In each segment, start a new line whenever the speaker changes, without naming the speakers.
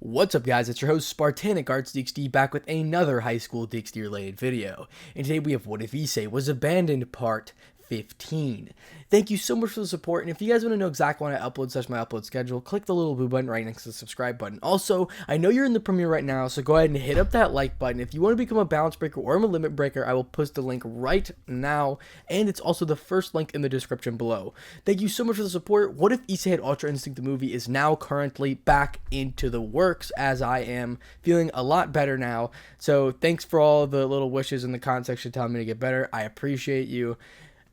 What's up guys, it's your host Spartanic Arts DxD back with another high school DxD related video. And today we have What If Issei Was Abandoned Part 15. Thank you so much for the support, and if you guys want to know exactly when I upload such my upload schedule, click the little blue button right next to the subscribe button. Also, I know you're in the premiere right now, so go ahead and hit up that like button. If you want to become a balance breaker or a limit breaker, I will post the link right now, and it's also the first link in the description below. Thank you so much for the support. What If Issei Had Ultra Instinct the movie is now currently back into the works, as I am feeling a lot better now. So thanks for all the little wishes in the comment section telling me to get better. I appreciate you.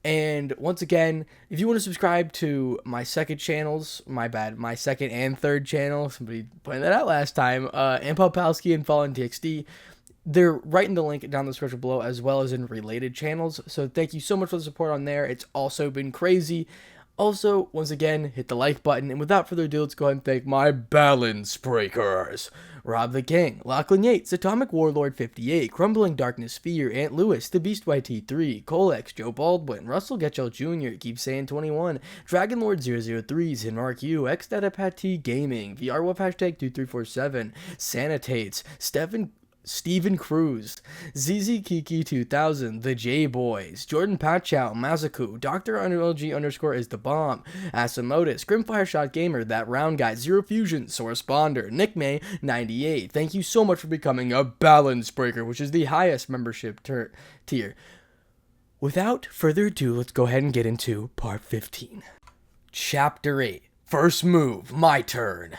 And once again, if you want to subscribe to my second channels, my second and third channel, somebody pointed that out last time, and Popowski and Fallen TXD, they're right in the link down in the description below, as well as in related channels. So thank you so much for the support on there. It's also been crazy. Also, once again, hit the like button, and without further ado, let's go ahead and thank my balance breakers. Rob the King, Lachlan Yates, Atomic Warlord 58, Crumbling Darkness Fear, Aunt Lewis, The Beast YT3, Colex, Joe Baldwin, Russell Getchell Jr., Keep Saying 21, Dragon Lord 003, Zinmark U, XDataPat Gaming, VRWolf hashtag 2347, Sanitates, Steven Cruz, ZZ Kiki 2000, The J Boys, Jordan Pachow, Mazaku, Dr. LG underscore is the bomb, Asamotus, Grimfire Shot Gamer, That Round Guy, Zero Fusion, Sourceponder, Nick May 98. Thank you so much for becoming a balance breaker, which is the highest membership tier. Without further ado, let's go ahead and get into part 15. Chapter 8. First move, my turn.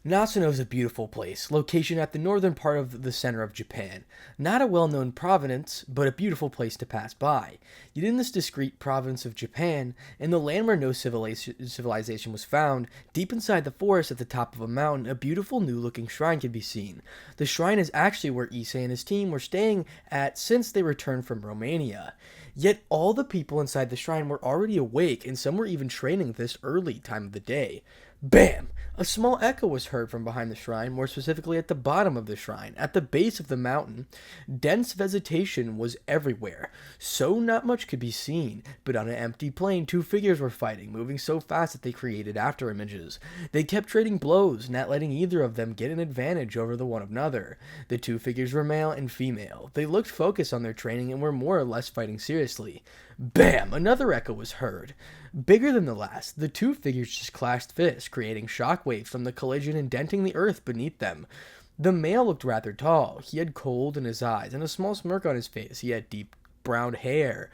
Nasuno is a beautiful place, location at the northern part of the center of Japan. Not a well-known province, but a beautiful place to pass by. Yet in this discreet province of Japan, in the land where no civilization was found, deep inside the forest at the top of a mountain, a beautiful new-looking shrine can be seen. The shrine is actually where Issei and his team were staying at since they returned from Romania. Yet all the people inside the shrine were already awake, and some were even training this early time of the day. Bam! A small echo was heard from behind the shrine, more specifically at the bottom of the shrine. At the base of the mountain, dense vegetation was everywhere, so not much could be seen, but on an empty plain, two figures were fighting, moving so fast that they created after images. They kept trading blows, not letting either of them get an advantage over the one another. The two figures were male and female. They looked focused on their training and were more or less fighting seriously. Bam! Another echo was heard. Bigger than the last, the two figures just clashed fists, creating shockwaves from the collision and denting the earth beneath them. The male looked rather tall. He had cold in his eyes and a small smirk on his face. He had deep brown hair,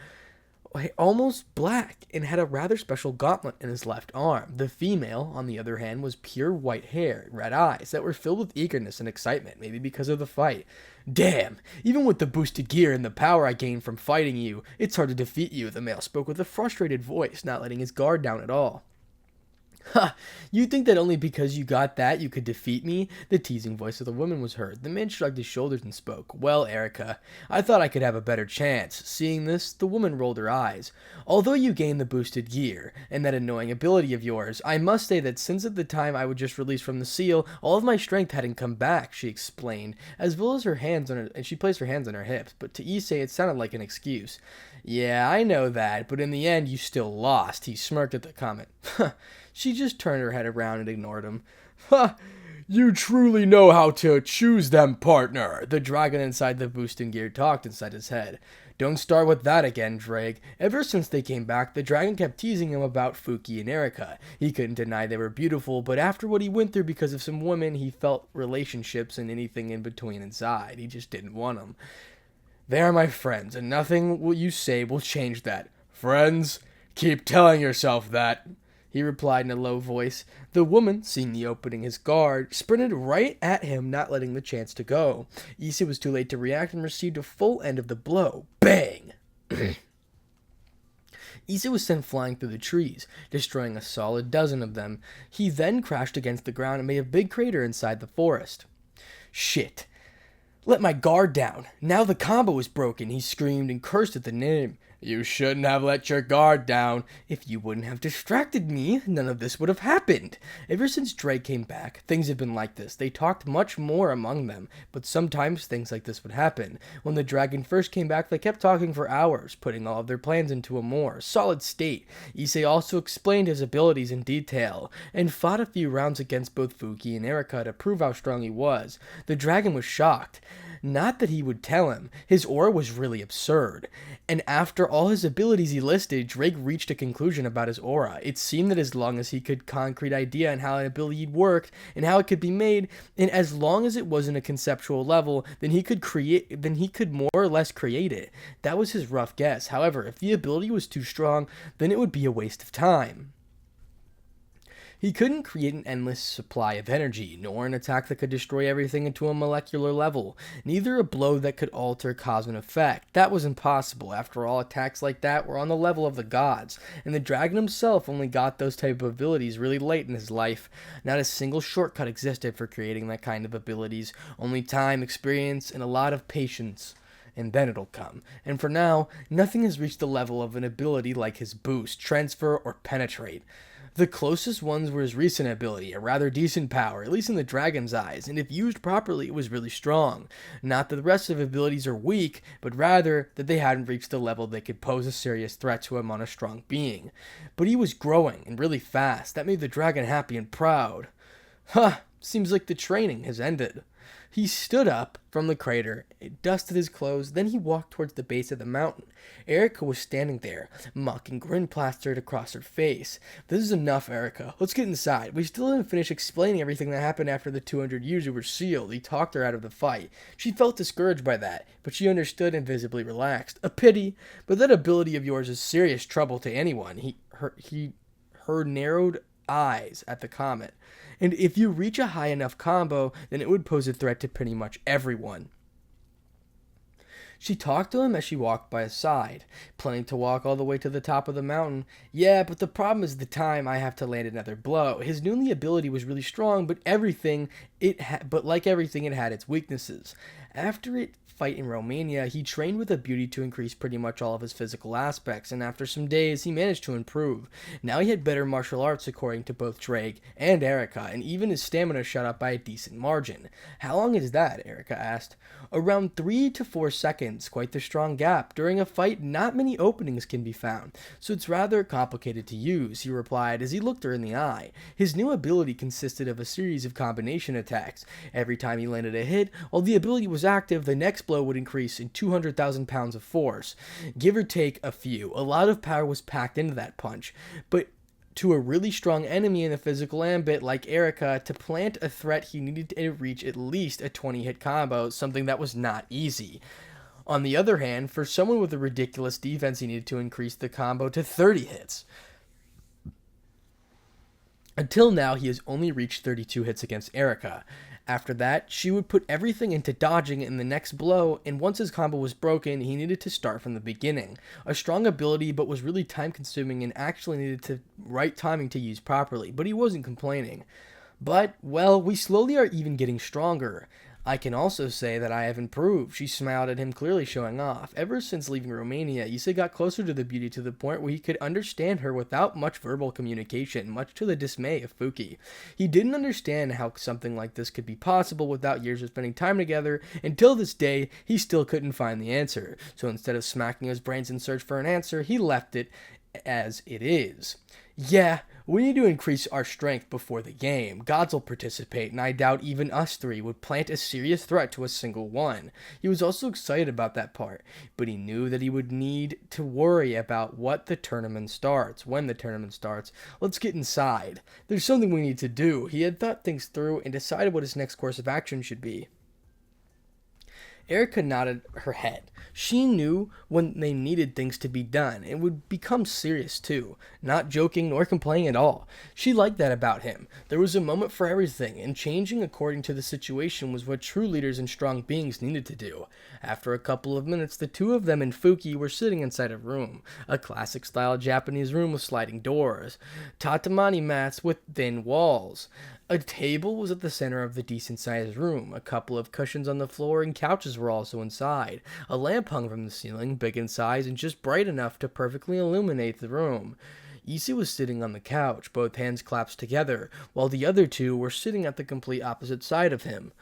almost black, and had a rather special gauntlet in his left arm. The female, on the other hand, was pure white hair and red eyes that were filled with eagerness and excitement, maybe because of the fight. Damn, even with the boosted gear and the power I gained from fighting you, it's hard to defeat you, the male spoke with a frustrated voice, not letting his guard down at all. Ha! You think that only because you got that you could defeat me? The teasing voice of the woman was heard. The man shrugged his shoulders and spoke. Well, Erica, I thought I could have a better chance. Seeing this, the woman rolled her eyes. Although you gained the boosted gear, and that annoying ability of yours, I must say that since at the time I was just released from the seal, all of my strength hadn't come back, she explained, as well as her hands on her, and she placed her hands on her hips, but to Issei it sounded like an excuse. Yeah, I know that, but in the end you still lost, he smirked at the comment. She just turned her head around and ignored him. Ha! You truly know how to choose them, partner. The dragon inside the boosting gear talked inside his head. Don't start with that again, Drake. Ever since they came back, the dragon kept teasing him about Fuki and Erica. He couldn't deny they were beautiful, but after what he went through because of some women, he felt relationships and anything in between inside. He just didn't want them. They are my friends, and nothing what you say will change that. Friends? Keep telling yourself that, he replied in a low voice. The woman, seeing the opening his guard, sprinted right at him, not letting the chance to go. Issei was too late to react and received a full end of the blow. Bang! Issei was sent flying through the trees, destroying a solid dozen of them. He then crashed against the ground and made a big crater inside the forest. Shit! Let my guard down. Now the combo is broken, he screamed and cursed at the name. You shouldn't have let your guard down. If you wouldn't have distracted me, none of this would have happened. Ever since Drake came back, things have been like this. They talked much more among them, but sometimes things like this would happen. When the dragon first came back, they kept talking for hours, putting all of their plans into a more solid state. Issei also explained his abilities in detail, and fought a few rounds against both Fuki and Erika to prove how strong he was. The dragon was shocked. Not that he would tell him. His aura was really absurd. And after all his abilities he listed, Drake reached a conclusion about his aura. It seemed that as long as he could concrete idea on how an ability worked and how it could be made, and as long as it wasn't a conceptual level, then he could more or less create it. That was his rough guess. However, if the ability was too strong, then it would be a waste of time. He couldn't create an endless supply of energy, nor an attack that could destroy everything into a molecular level, neither a blow that could alter cause and effect. That was impossible. After all, attacks like that were on the level of the gods, and the dragon himself only got those type of abilities really late in his life. Not a single shortcut existed for creating that kind of abilities, only time, experience, and a lot of patience. And then it'll come. And for now, nothing has reached the level of an ability like his boost, transfer, or penetrate. The closest ones were his recent ability, a rather decent power, at least in the dragon's eyes, and if used properly, it was really strong. Not that the rest of abilities are weak, but rather that they hadn't reached the level they could pose a serious threat to him on a strong being. But he was growing, and really fast. That made the dragon happy and proud. Huh, seems like the training has ended. He stood up from the crater, dusted his clothes, then he walked towards the base of the mountain. Erika was standing there, mocking grin plastered across her face. This is enough, Erika. Let's get inside. We still didn't finish explaining everything that happened after the 200 years were sealed. He talked her out of the fight. She felt discouraged by that, but she understood and visibly relaxed. A pity, but that ability of yours is serious trouble to anyone. Her narrowed eyes at the comment. And if you reach a high enough combo, then it would pose a threat to pretty much everyone. She talked to him as she walked by his side, planning to walk all the way to the top of the mountain. Yeah, but the problem is the time I have to land another blow. His newly ability was really strong, but like everything, it had its weaknesses. After it fight in Romania, he trained with a beauty to increase pretty much all of his physical aspects, and after some days, he managed to improve. Now he had better martial arts according to both Drake and Erika, and even his stamina shot up by a decent margin. How long is that? Erika asked. Around 3 to 4 seconds, quite the strong gap. During a fight, not many openings can be found, so it's rather complicated to use, he replied as he looked her in the eye. His new ability consisted of a series of combination attacks. Every time he landed a hit, while the ability was active, the next blow would increase in 200,000 pounds of force. Give or take a few. A lot of power was packed into that punch, but to a really strong enemy in the physical ambit like Erika, to plant a threat he needed to reach at least a 20-hit combo, something that was not easy. On the other hand, for someone with a ridiculous defense, he needed to increase the combo to 30 hits. Until now, he has only reached 32 hits against Erika. After that, she would put everything into dodging in the next blow, and once his combo was broken, he needed to start from the beginning. A strong ability, but was really time-consuming and actually needed the right timing to use properly, but he wasn't complaining. But, well, we slowly are even getting stronger. I can also say that I have improved. She smiled at him, clearly showing off. Ever since leaving Romania, Issei got closer to the beauty to the point where he could understand her without much verbal communication, much to the dismay of Fuki. He didn't understand how something like this could be possible without years of spending time together. Until this day, he still couldn't find the answer. So instead of smacking his brains in search for an answer, he left it as it is. Yeah, we need to increase our strength before the game. Gods will participate, and I doubt even us three would plant a serious threat to a single one. He was also excited about that part, but he knew that he would need to worry about when the tournament starts. Let's get inside. There's something we need to do. He had thought things through and decided what his next course of action should be. Erika nodded her head. She knew when they needed things to be done, and would become serious too, not joking nor complaining at all. She liked that about him. There was a moment for everything, and changing according to the situation was what true leaders and strong beings needed to do. After a couple of minutes, the two of them and Fuki were sitting inside a room, a classic-style Japanese room with sliding doors, tatami mats with thin walls. A table was at the center of the decent-sized room. A couple of cushions on the floor and couches were also inside. A lamp hung from the ceiling, big in size and just bright enough to perfectly illuminate the room. Issei was sitting on the couch, both hands clasped together, while the other two were sitting at the complete opposite side of him.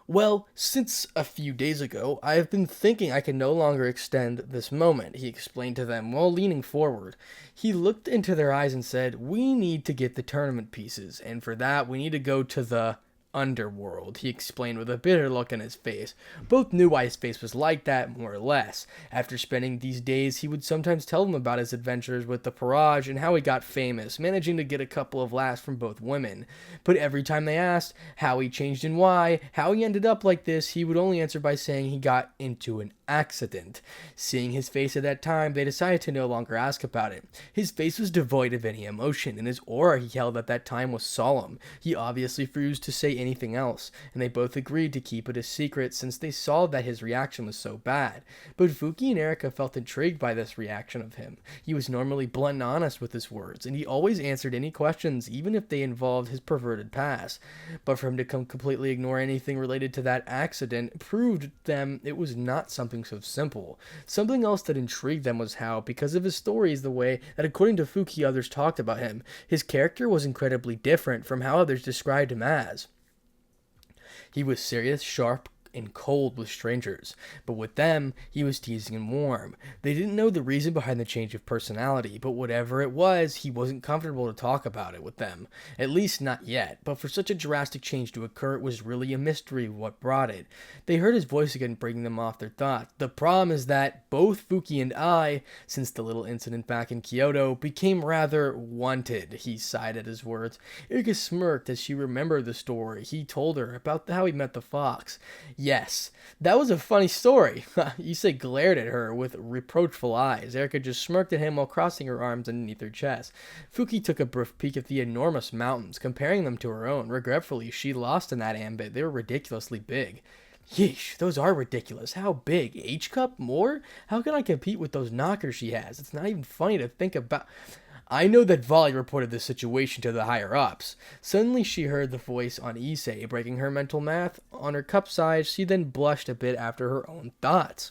Well, since a few days ago, I have been thinking I can no longer extend this moment, he explained to them while leaning forward. He looked into their eyes and said, "We need to get the tournament pieces, and for that we need to go to the underworld," he explained with a bitter look on his face. Both knew why his face was like that, more or less. After spending these days, he would sometimes tell them about his adventures with the Parage and how he got famous, managing to get a couple of laughs from both women. But every time they asked how he changed and why, how he ended up like this, he would only answer by saying he got into an accident. Seeing his face at that time, they decided to no longer ask about it. His face was devoid of any emotion, and his aura he held at that time was solemn. He obviously refused to say anything else, and they both agreed to keep it a secret since they saw that his reaction was so bad. But Fuki and Erika felt intrigued by this reaction of him. He was normally blunt and honest with his words, and he always answered any questions, even if they involved his perverted past. But for him to completely ignore anything related to that accident proved to them it was not something so simple. Something else that intrigued them was how, because of his stories, the way that according to Fuki others talked about him, his character was incredibly different from how others described him as. He was serious, sharp, and cold with strangers, but with them, he was teasing and warm. They didn't know the reason behind the change of personality, but whatever it was, he wasn't comfortable to talk about it with them. At least not yet, but for such a drastic change to occur, it was really a mystery what brought it. They heard his voice again bringing them off their thoughts. The problem is that both Fuki and I, since the little incident back in Kyoto, became rather wanted. He sighed at his words. Erika smirked as she remembered the story he told her about how he met the fox. Yes, that was a funny story. Issei glared at her with reproachful eyes. Erika just smirked at him while crossing her arms underneath her chest. Fuki took a brief peek at the enormous mountains, comparing them to her own. Regretfully, she lost in that ambit. They were ridiculously big. Yeesh, those are ridiculous. How big? H-cup? More? How can I compete with those knockers she has? It's not even funny to think about. I know that Volley reported the situation to the higher-ups. Suddenly she heard the voice on Issei, breaking her mental math. On her cup side, she then blushed a bit after her own thoughts.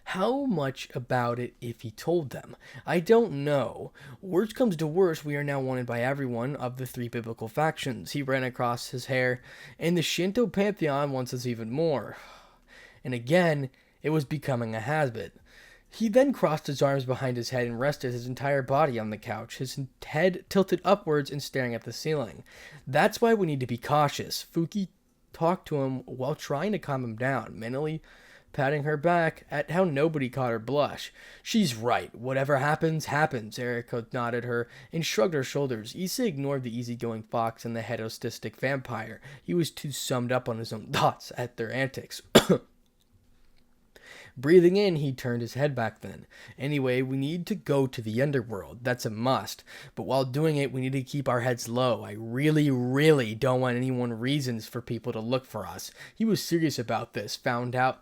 How much about it if he told them? I don't know. Worst comes to worst, we are now wanted by everyone of the three biblical factions. He ran across his hair, and the Shinto pantheon wants us even more. And again, it was becoming a habit. He then crossed his arms behind his head and rested his entire body on the couch, his head tilted upwards and staring at the ceiling. That's why we need to be cautious. Fuki talked to him while trying to calm him down, mentally patting her back at how nobody caught her blush. She's right. Whatever happens, happens. Erika nodded her and shrugged her shoulders. Issei ignored the easygoing fox and the hedonistic vampire. He was too summed up on his own thoughts at their antics. Breathing in, he turned his head back then. Anyway, we need to go to the underworld. That's a must. But while doing it, we need to keep our heads low. I really don't want anyone reasons for people to look for us. He was serious about this. Found out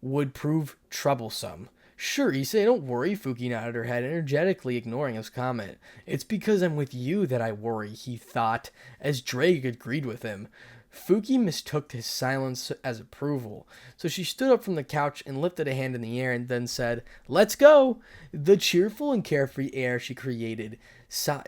would prove troublesome. Sure, Issei, don't worry, Fuki nodded her head, energetically ignoring his comment. It's because I'm with you that I worry, he thought, as Drake agreed with him. Fuki mistook his silence as approval, so she stood up from the couch and lifted a hand in the air and then said, "Let's go!" The cheerful and carefree air she created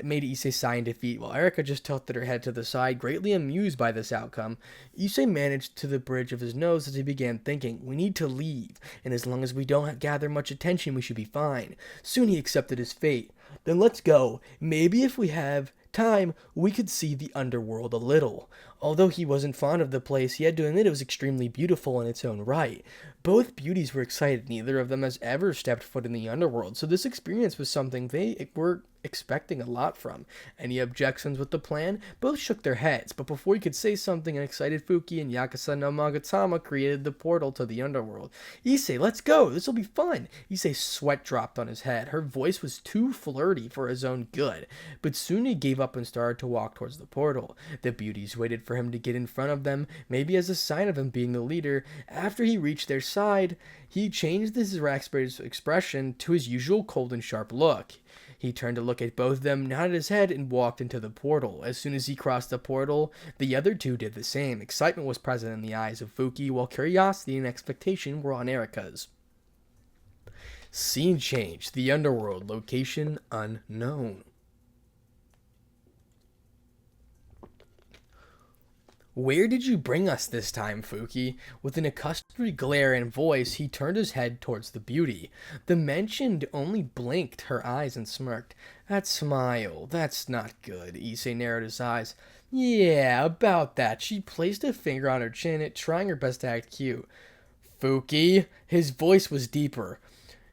made Issei sigh in defeat, while Erika just tilted her head to the side, greatly amused by this outcome. Issei managed to the bridge of his nose as he began thinking, we need to leave, and as long as we don't gather much attention, we should be fine. Soon he accepted his fate. Then let's go. Maybe if we have time, we could see the underworld a little. Although he wasn't fond of the place, he had to admit it was extremely beautiful in its own right. Both beauties were excited. Neither of them has ever stepped foot in the underworld, so this experience was something they were expecting a lot from. Any objections with the plan? Both shook their heads, but before he could say something, an excited Fuki and Yakuza no Magatama created the portal to the underworld. Issei, let's go! This'll be fun! Issei's sweat dropped on his head. Her voice was too flirty for his own good, but soon he gave up and started to walk towards the portal. The beauties waited for him to get in front of them, maybe as a sign of him being the leader. After he reached their side, he changed his expression to his usual cold and sharp look. He turned to look at both of them, nodded his head, and walked into the portal. As soon as he crossed the portal, the other two did the same. Excitement was present in the eyes of Fuki, while curiosity and expectation were on Erika's. Scene change. The underworld. Location unknown. Where did you bring us this time, Fuki? With an accustomed glare and voice, he turned his head towards the beauty. The mentioned only blinked her eyes and smirked. That smile, that's not good. Issei narrowed his eyes. Yeah, about that. She placed a finger on her chin, trying her best to act cute. Fuki? His voice was deeper.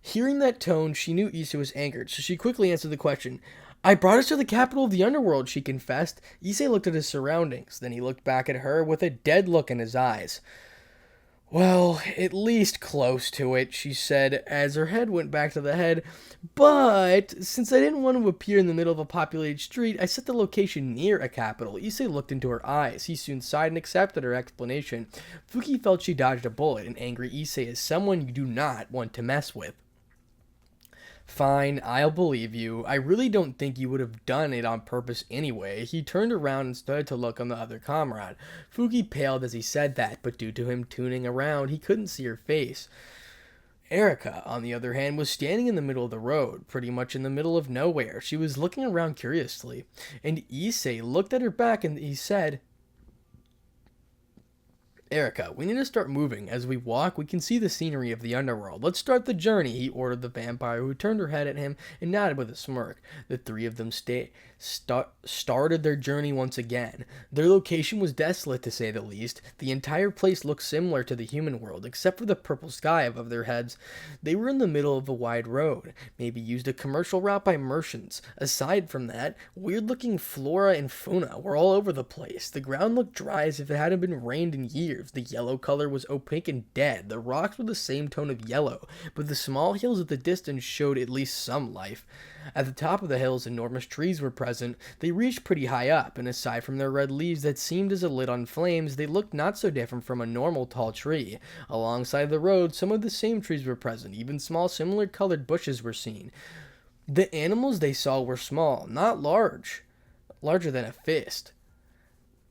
Hearing that tone, she knew Issei was angered, so she quickly answered the question. I brought us to the capital of the underworld, she confessed. Issei looked at his surroundings. Then he looked back at her with a dead look in his eyes. Well, at least close to it, she said, as her head went back to the head. But, since I didn't want to appear in the middle of a populated street, I set the location near a capital. Issei looked into her eyes. He soon sighed and accepted her explanation. Fuki felt she dodged a bullet. An angry Issei is someone you do not want to mess with. Fine, I'll believe you. I really don't think you would have done it on purpose anyway. He turned around and started to look on the other comrade. Fuki paled as he said that, but due to him tuning around, he couldn't see her face. Erika, on the other hand, was standing in the middle of the road, pretty much in the middle of nowhere. She was looking around curiously, and Issei looked at her back and he said, Erika, we need to start moving. As we walk, we can see the scenery of the underworld. Let's start the journey, he ordered the vampire, who turned her head at him and nodded with a smirk. The three of them started their journey once again. Their location was desolate, to say the least. The entire place looked similar to the human world, except for the purple sky above their heads. They were in the middle of a wide road, maybe used a commercial route by merchants. Aside from that, weird-looking flora and fauna were all over the place. The ground looked dry as if it hadn't been rained in years. The yellow color was opaque and dead. The rocks were the same tone of yellow, but the small hills at the distance showed at least some life. At the top of the hills, enormous trees were present. They reached pretty high up, and aside from their red leaves that seemed as if lit on flames, they looked not so different from a normal tall tree. Alongside the road, some of the same trees were present. Even small, similar colored bushes were seen. The animals they saw were small, not larger than a fist.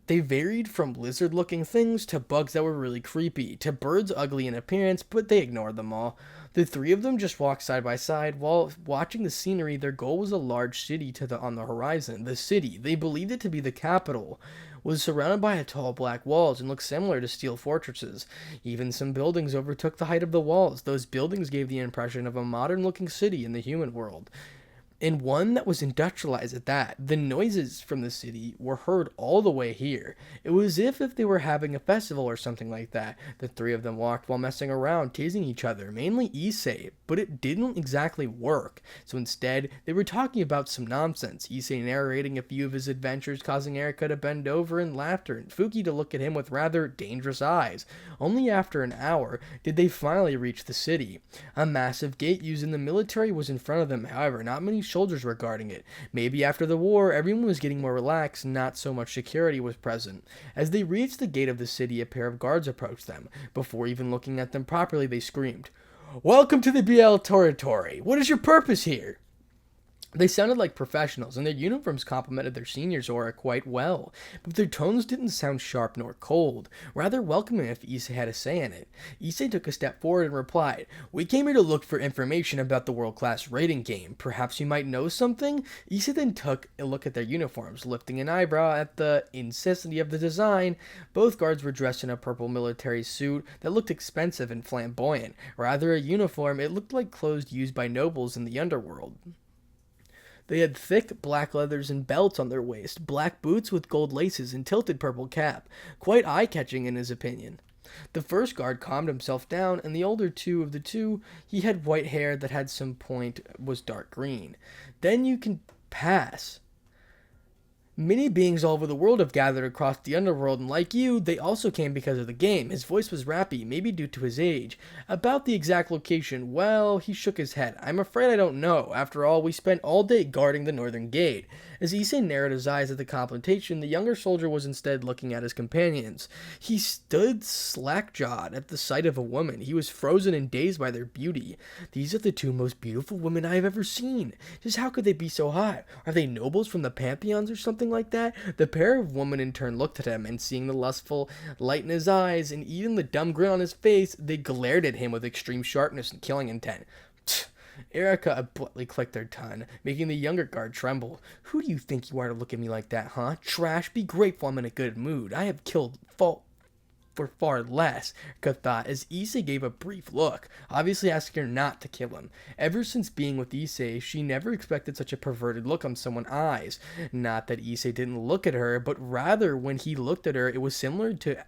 They varied from lizard-looking things to bugs that were really creepy, to birds ugly in appearance, but they ignored them all. The three of them just walked side by side. While watching the scenery, their goal was a large city on the horizon. The city, they believed it to be the capital, was surrounded by tall black walls and looked similar to steel fortresses. Even some buildings overtook the height of the walls. Those buildings gave the impression of a modern-looking city in the human world, and one that was industrialized at that. The noises from the city were heard all the way here. It was as if they were having a festival or something like that. The three of them walked while messing around, teasing each other, mainly Issei, but it didn't exactly work. So instead, they were talking about some nonsense, Issei narrating a few of his adventures, causing Erika to bend over in laughter, and Fuki to look at him with rather dangerous eyes. Only after an hour did they finally reach the city. A massive gate used in the military was in front of them, however, not many soldiers were guarding it. Maybe after the war, everyone was getting more relaxed, not so much security was present. As they reached the gate of the city, a pair of guards approached them. Before even looking at them properly, they screamed, "Welcome to the BL territory. What is your purpose here?" They sounded like professionals, and their uniforms complemented their seniors' aura quite well, but their tones didn't sound sharp nor cold, rather welcoming if Issei had a say in it. Issei took a step forward and replied, "We came here to look for information about the world-class raiding game. Perhaps you might know something?" Issei then took a look at their uniforms, lifting an eyebrow at the inconsistency of the design. Both guards were dressed in a purple military suit that looked expensive and flamboyant. Rather a uniform, it looked like clothes used by nobles in the underworld. They had thick black leathers and belts on their waist, black boots with gold laces and tilted purple cap, quite eye-catching in his opinion. The first guard calmed himself down, and the older of the two, he had white hair that had some point, was dark green. "Then you can pass. Many beings all over the world have gathered across the underworld, and like you, they also came because of the game." His voice was rappy, maybe due to his age. "About the exact location, well," he shook his head, "I'm afraid I don't know. After all, we spent all day guarding the northern gate. As Issei narrowed his eyes at the confrontation, the younger soldier was instead looking at his companions. He stood slack-jawed at the sight of a woman. He was frozen and dazed by their beauty. These are the two most beautiful women I have ever seen. Just how could they be so hot? Are they nobles from the pantheons or something like that? The pair of women in turn looked at him, and seeing the lustful light in his eyes and even the dumb grin on his face, they glared at him with extreme sharpness and killing intent. Erica abruptly clicked her tongue, making the younger guard tremble. Who do you think you are to look at me like that, huh? Trash, be grateful I'm in a good mood. I have killed for far less, Erica thought, as Issei gave a brief look, obviously asking her not to kill him. Ever since being with Issei, she never expected such a perverted look on someone's eyes. Not that Issei didn't look at her, but rather when he looked at her, it was similar to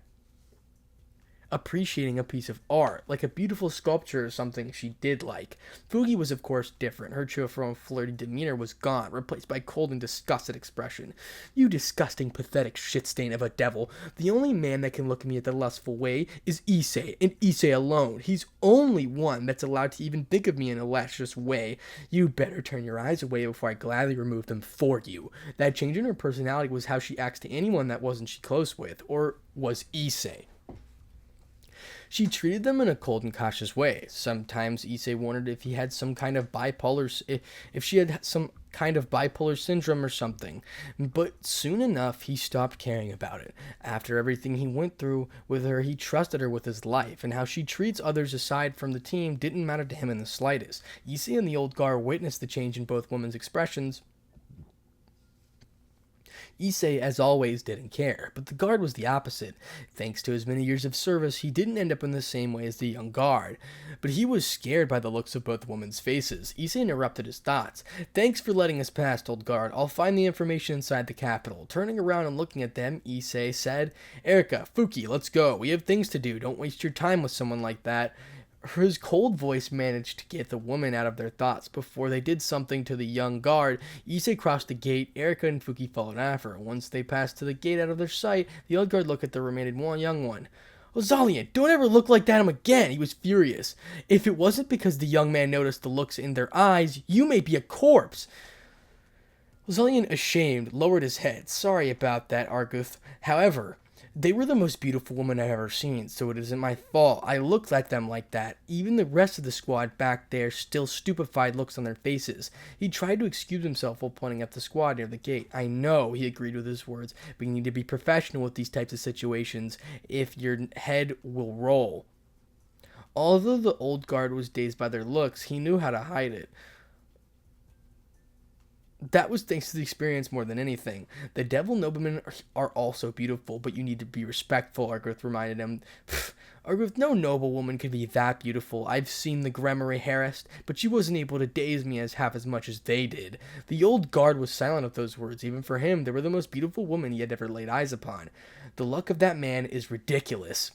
appreciating a piece of art, like a beautiful sculpture or something she did like. Fuki was of course different. Her cheerful and flirty demeanor was gone, replaced by cold and disgusted expression. You disgusting, pathetic shit stain of a devil. The only man that can look at me at the lustful way is Issei, and Issei alone. He's only one that's allowed to even think of me in a lascivious way. You better turn your eyes away before I gladly remove them for you. That change in her personality was how she acts to anyone that wasn't she close with, or was Issei. She treated them in a cold and cautious way. Sometimes Issei wondered if he had some kind of if she had some kind of bipolar syndrome or something. But soon enough, he stopped caring about it. After everything he went through with her, he trusted her with his life, and how she treats others aside from the team didn't matter to him in the slightest. Issei and the old guard witnessed the change in both women's expressions. Issei, as always, didn't care, but the guard was the opposite. Thanks to his many years of service, he didn't end up in the same way as the young guard. But he was scared by the looks of both women's faces. Issei interrupted his thoughts. Thanks for letting us pass, old guard. I'll find the information inside the capital. Turning around and looking at them, Issei said, Erica, Fuki, let's go. We have things to do. Don't waste your time with someone like that. His cold voice managed to get the woman out of their thoughts. Before they did something to the young guard, Issei crossed the gate. Erica and Fuki followed after. Once they passed to the gate out of their sight, the old guard looked at the remaining young one. Ozalian, don't ever look like that at him again. He was furious. If it wasn't because the young man noticed the looks in their eyes, you may be a corpse. Ozalian, ashamed, lowered his head. Sorry about that, Arguth. However, they were the most beautiful woman I've ever seen, so it isn't my fault. I looked at them like that. Even the rest of the squad back there still stupefied looks on their faces. He tried to excuse himself while pointing at the squad near the gate. I know, he agreed with his words, but you need to be professional with these types of situations if your head will roll. Although the old guard was dazed by their looks, he knew how to hide it. That was thanks to the experience more than anything. The devil noblemen are also beautiful, but you need to be respectful, Arguth reminded him. Arguth, no noble woman could be that beautiful. I've seen the Gremory harassed, but she wasn't able to daze me half as much as they did. The old guard was silent at those words. Even for him, they were the most beautiful woman he had ever laid eyes upon. The luck of that man is ridiculous.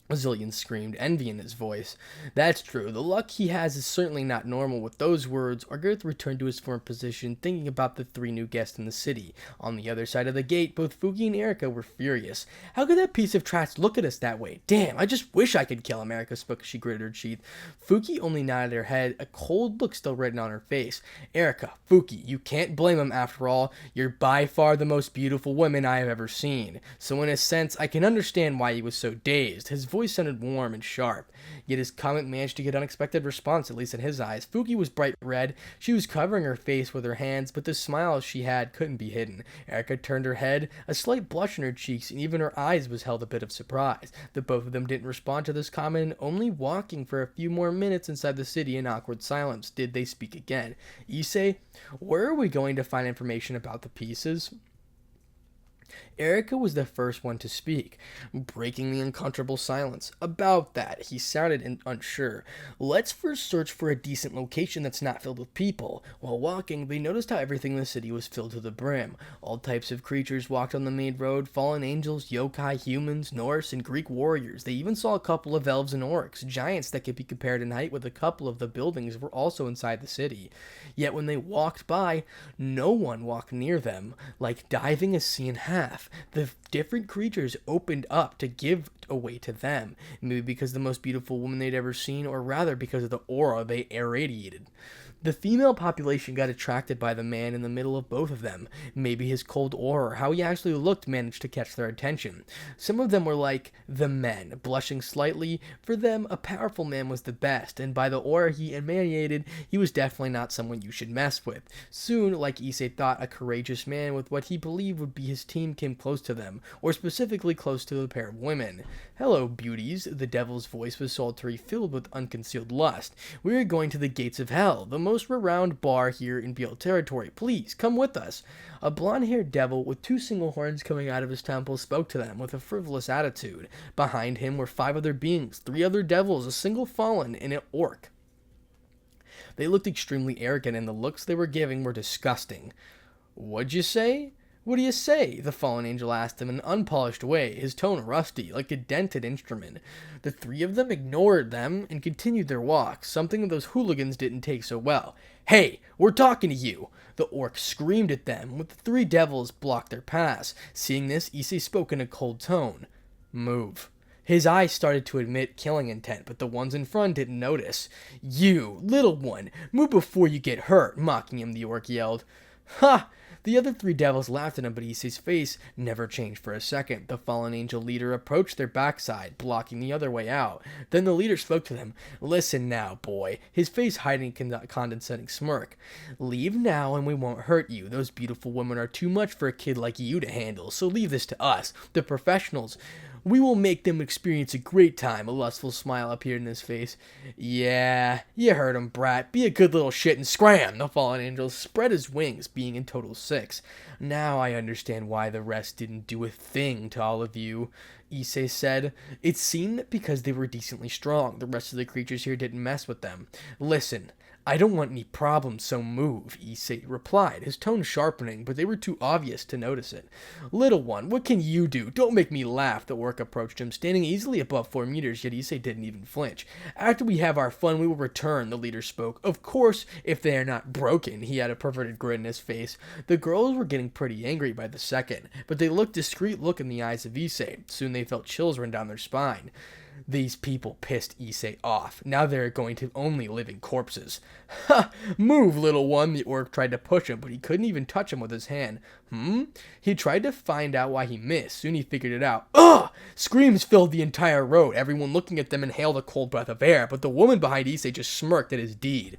Ozalian screamed, envy in his voice. That's true. The luck he has is certainly not normal. With those words, Arguth returned to his former position, thinking about the three new guests in the city. On the other side of the gate, both Fuki and Erica were furious. How could that piece of trash look at us that way? Damn, I just wish I could kill him, Erica spoke as she gritted her teeth. Fuki only nodded her head, a cold look still written on her face. Erica, Fuki, you can't blame him after all. You're by far the most beautiful woman I have ever seen. So in a sense, I can understand why he was so dazed. His voice sounded warm and sharp, yet his comment managed to get unexpected response, at least in his eyes. Fuki was bright red. She was covering her face with her hands, but the smile she had couldn't be hidden. Erica turned her head, a slight blush in her cheeks, and even her eyes was held a bit of surprise. The both of them didn't respond to this comment. Only walking for a few more minutes inside the city in awkward silence did they speak again. Issei, where are we going to find information about the pieces? Erica was the first one to speak, breaking the uncomfortable silence. About that, he sounded unsure. Let's first search for a decent location that's not filled with people. While walking, they noticed how everything in the city was filled to the brim. All types of creatures walked on the main road, fallen angels, yokai, humans, Norse, and Greek warriors. They even saw a couple of elves and orcs. Giants that could be compared in height with a couple of the buildings were also inside the city. Yet when they walked by, no one walked near them, like diving a sea in half. The different creatures opened up to give away to them. Maybe because the most beautiful woman they'd ever seen, or rather because of the aura they irradiated. The female population got attracted by the man in the middle of both of them. Maybe his cold aura, or how he actually looked, managed to catch their attention. Some of them were like the men, blushing slightly. For them, a powerful man was the best, and by the aura he emanated, he was definitely not someone you should mess with. Soon, like Issei thought, a courageous man with what he believed would be his team came close to them, or specifically close to the pair of women. "Hello, beauties," the devil's voice was sultry, filled with unconcealed lust. "We are going to the gates of hell, the most renowned bar here in Beale territory. Please, come with us." A blonde-haired devil with 2 single horns coming out of his temple spoke to them with a frivolous attitude. Behind him were 5 other beings, 3 other devils, a single fallen, and an orc. They looked extremely arrogant, and the looks they were giving were disgusting. "What'd you say? What do you say?" the fallen angel asked him in an unpolished way, his tone rusty, like a dented instrument. The 3 of them ignored them and continued their walk, something those hooligans didn't take so well. "Hey, we're talking to you!" The orc screamed at them, but the 3 devils blocked their paths. Seeing this, Issei spoke in a cold tone. "Move." His eyes started to admit killing intent, but the ones in front didn't notice. "You, little one, move before you get hurt," mocking him, the orc yelled. "Ha!" The other 3 devils laughed at him, but Issei's face never changed for a second. The fallen angel leader approached their backside, blocking the other way out. Then the leader spoke to them. "Listen now, boy," his face hiding a condescending smirk. "Leave now and we won't hurt you. Those beautiful women are too much for a kid like you to handle, so leave this to us, the professionals. We will make them experience a great time." A lustful smile appeared in his face. "Yeah, you heard him, brat. Be a good little shit and scram." The fallen angel spread his wings, being in total 6. "Now I understand why the rest didn't do a thing to all of you," Issei said. It seemed that because they were decently strong, the rest of the creatures here didn't mess with them. "Listen, I don't want any problems, so move," Issei replied, his tone sharpening, but they were too obvious to notice it. "Little one, what can you do? Don't make me laugh." The orc approached him, standing easily above 4 meters, yet Issei didn't even flinch. "After we have our fun, we will return," the leader spoke. "Of course, if they are not broken." He had a perverted grin in his face. The girls were getting pretty angry by the second, but they looked discreet look in the eyes of Issei. Soon they felt chills run down their spine. These people pissed Issei off. Now they're going to only living corpses. "Ha! Move, little one!" The orc tried to push him, but he couldn't even touch him with his hand. He tried to find out why he missed. Soon he figured it out. Ugh! Screams filled the entire road. Everyone looking at them inhaled a cold breath of air, but the woman behind Issei just smirked at his deed.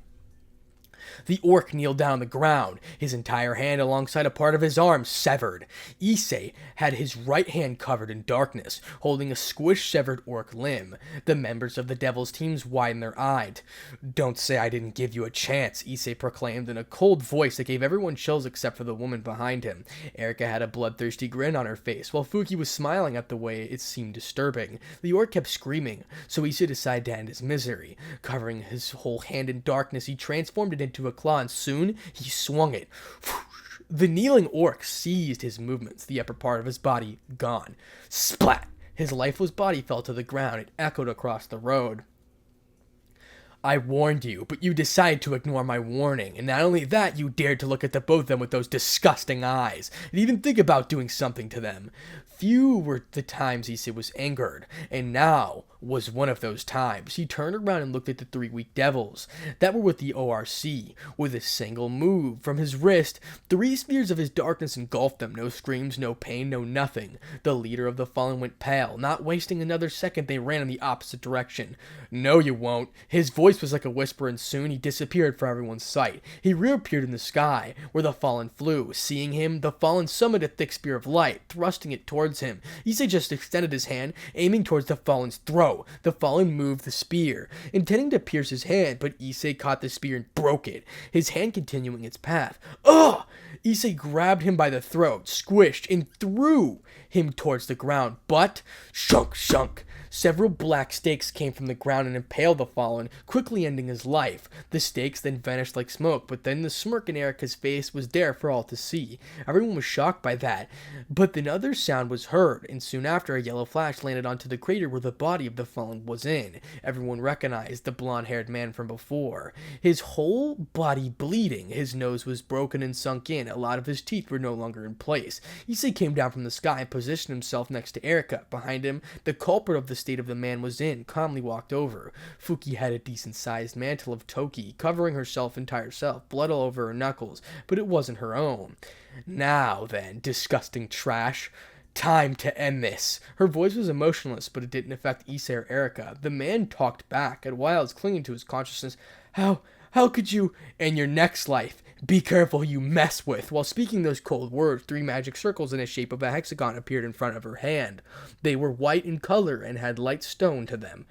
The orc kneeled down on the ground, his entire hand alongside a part of his arm severed. Issei had his right hand covered in darkness, holding a squished severed orc limb. The members of the devil's teams widened their eyes. "Don't say I didn't give you a chance," Issei proclaimed in a cold voice that gave everyone chills except for the woman behind him. Erika had a bloodthirsty grin on her face, while Fuki was smiling at the way it seemed disturbing. The orc kept screaming, so Issei decided to end his misery. Covering his whole hand in darkness, he transformed it into a claw, and soon he swung it. The kneeling orc seized his movements, the upper part of his body gone. Splat! His lifeless body fell to the ground. It echoed across the road. "I warned you, but you decided to ignore my warning, and not only that, you dared to look at the both of them with those disgusting eyes, and even think about doing something to them." Few were the times Issei was angered, and now was one of those times. He turned around and looked at the 3 weak devils that were with the ORC. With a single move from his wrist, 3 spheres of his darkness engulfed them. No screams, no pain, no nothing. The leader of the fallen went pale. Not wasting another second, they ran in the opposite direction. "No, you won't." His voice was like a whisper, and soon he disappeared from everyone's sight. He reappeared in the sky, where the fallen flew. Seeing him, the fallen summoned a thick spear of light, thrusting it towards him. Issei just extended his hand, aiming towards the fallen's throat. The fallen moved the spear, intending to pierce his hand, but Issei caught the spear and broke it, his hand continuing its path. Ugh! Issei grabbed him by the throat, squished, and threw him towards the ground, but shunk, shunk. Several black stakes came from the ground and impaled the fallen, quickly ending his life. The stakes then vanished like smoke, but then the smirk in Erika's face was there for all to see. Everyone was shocked by that, but another sound was heard, and soon after a yellow flash landed onto the crater where the body of the fallen was in. Everyone recognized the blonde-haired man from before. His whole body bleeding, his nose was broken and sunk in, a lot of his teeth were no longer in place. Issei came down from the sky and positioned himself next to Erika. Behind him, the culprit of the state of the man was in, calmly walked over. Fuki had a decent-sized mantle of toki, covering herself entire self, blood all over her knuckles, but it wasn't her own. Now then, disgusting trash. Time to end this. Her voice was emotionless, but it didn't affect Issei or Erika. The man talked back, and while it's clinging to his consciousness, How could you, in your next life, be careful who you mess with? While speaking those cold words, 3 magic circles in the shape of a hexagon appeared in front of her hand. They were white in color and had light stone to them.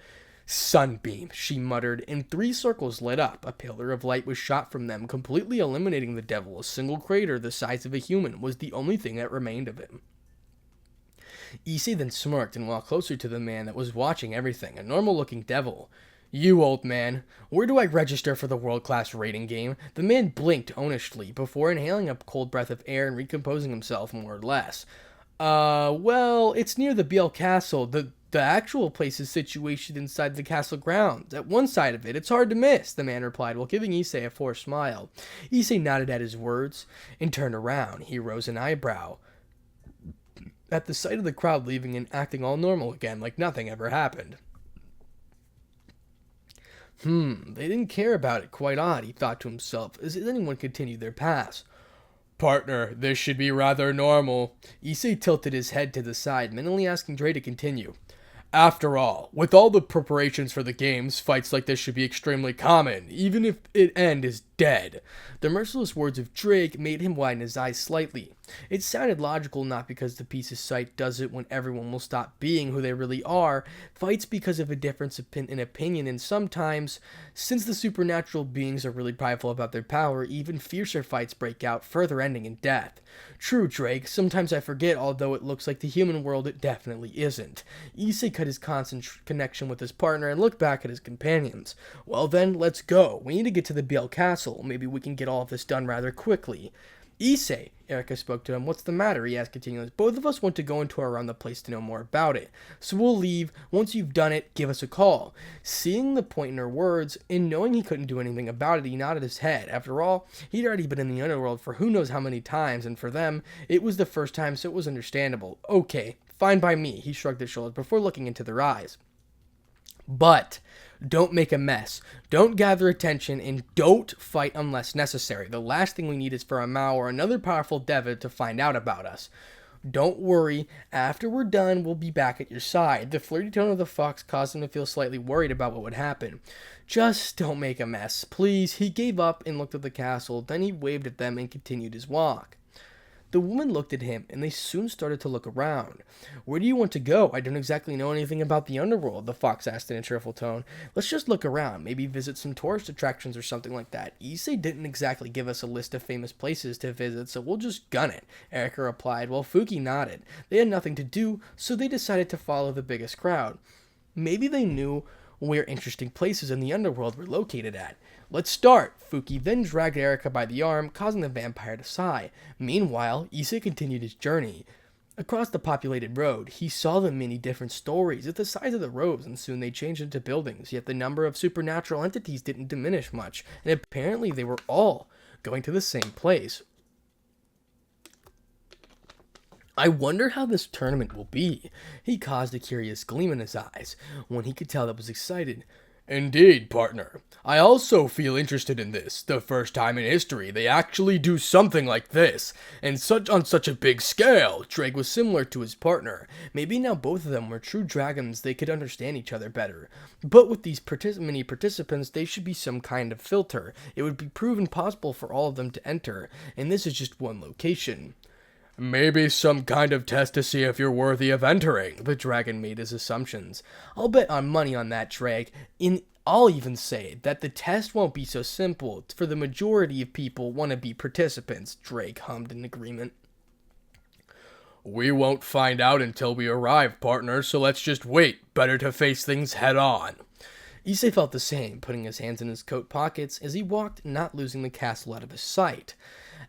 Sunbeam, she muttered, and 3 circles lit up. A pillar of light was shot from them, completely eliminating the devil. A single crater the size of a human was the only thing that remained of him. Issei then smirked and walked closer to the man that was watching everything, a normal-looking devil. You, old man, where do I register for the world-class rating game? The man blinked honestly before inhaling a cold breath of air and recomposing himself more or less. Well, it's near the Biel Castle. The actual place is situated inside the castle grounds. At one side of it, it's hard to miss, the man replied while giving Issei a forced smile. Issei nodded at his words and turned around. He rose an eyebrow at the sight of the crowd leaving and acting all normal again, like nothing ever happened. They didn't care about it. Quite odd, he thought to himself, as anyone continued their paths. Partner, this should be rather normal. Issei tilted his head to the side, mentally asking Dre to continue. After all, with all the preparations for the games, fights like this should be extremely common, even if its end is dead. The merciless words of Drake made him widen his eyes slightly. It sounded logical, not because the piece of sight does it when everyone will stop being who they really are, fights because of a difference in opinion, and sometimes, since the supernatural beings are really prideful about their power, even fiercer fights break out, further ending in death. True, Drake, sometimes I forget, although it looks like the human world, it definitely isn't. Issei cut his constant connection with his partner and looked back at his companions. Well then, let's go. We need to get to the Biel Castle. Maybe we can get all of this done rather quickly. Issei, Erika spoke to him. What's the matter? He asked continually. Both of us want to go and tour around the place to know more about it. So we'll leave. Once you've done it, give us a call. Seeing the point in her words, and knowing he couldn't do anything about it, he nodded his head. After all, he'd already been in the underworld for who knows how many times, and for them, it was the first time, so it was understandable. Okay, fine by me, he shrugged his shoulders before looking into their eyes. But don't make a mess. Don't gather attention, and don't fight unless necessary. The last thing we need is for a Mao or another powerful Deva to find out about us. Don't worry. After we're done, we'll be back at your side. The flirty tone of the fox caused him to feel slightly worried about what would happen. Just don't make a mess, please. He gave up and looked at the castle. Then he waved at them and continued his walk. The woman looked at him, and they soon started to look around. Where do you want to go? I don't exactly know anything about the underworld, the fox asked in a cheerful tone. Let's just look around, maybe visit some tourist attractions or something like that. Issei didn't exactly give us a list of famous places to visit, so we'll just gun it, Erika replied, while Fuki nodded. They had nothing to do, so they decided to follow the biggest crowd. Maybe they knew where interesting places in the underworld were located at. Let's start. Fuki then dragged Erika by the arm, causing the vampire to sigh. Meanwhile, Issei continued his journey. Across the populated road, he saw the many different stories at the size of the roads, and soon they changed into buildings, yet the number of supernatural entities didn't diminish much, and apparently they were all going to the same place. I wonder how this tournament will be. He caused a curious gleam in his eyes. One he could tell that was excited. Indeed, partner. I also feel interested in this. The first time in history they actually do something like this, and on such a big scale. Drake was similar to his partner. Maybe now both of them were true dragons, they could understand each other better. But with these many participants, there should be some kind of filter. It would be proven possible for all of them to enter, and this is just one location. Maybe some kind of test to see if you're worthy of entering, the dragon made his assumptions. I'll bet on money on that, Drake. I'll even say that the test won't be so simple, for the majority of people want to be participants, Drake hummed in agreement. We won't find out until we arrive, partner, so let's just wait. Better to face things head on. Issei felt the same, putting his hands in his coat pockets as he walked, not losing the castle out of his sight.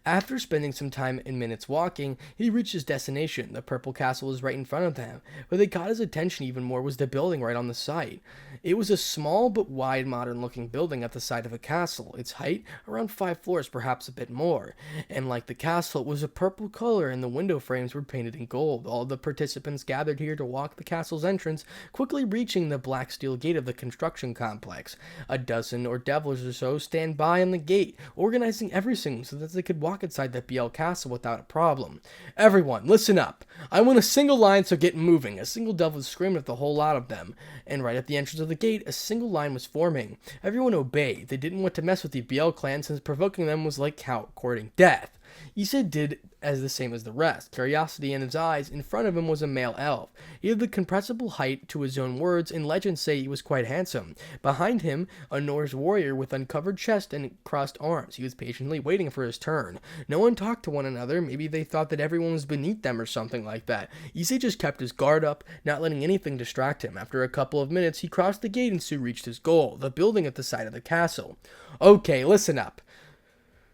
After spending some time and minutes walking, he reached his destination. The purple castle was right in front of them. But what caught his attention even more was the building right on the site. It was a small but wide, modern-looking building at the side of a castle. Its height, around 5 floors, perhaps a bit more. And like the castle, it was a purple color and the window frames were painted in gold. All the participants gathered here to walk the castle's entrance, quickly reaching the black steel gate of the construction complex. A dozen or devils or so stand by on the gate, organizing everything so that they could walk inside the BL castle without a problem. Everyone, listen up. I want a single line, so get moving. A single devil screamed at the whole lot of them, and right at the entrance of the gate, a single line was forming. Everyone obeyed. They didn't want to mess with the BL clan, since provoking them was like courting death. Issei did as the same as the rest. Curiosity in his eyes. In front of him was a male elf. He had the compressible height to his own words, and legends say he was quite handsome. Behind him, a Norse warrior with uncovered chest and crossed arms. He was patiently waiting for his turn. No one talked to one another. Maybe they thought that everyone was beneath them or something like that. Issei just kept his guard up, not letting anything distract him. After a couple of minutes, he crossed the gate and soon reached his goal, the building at the side of the castle. Okay, listen up.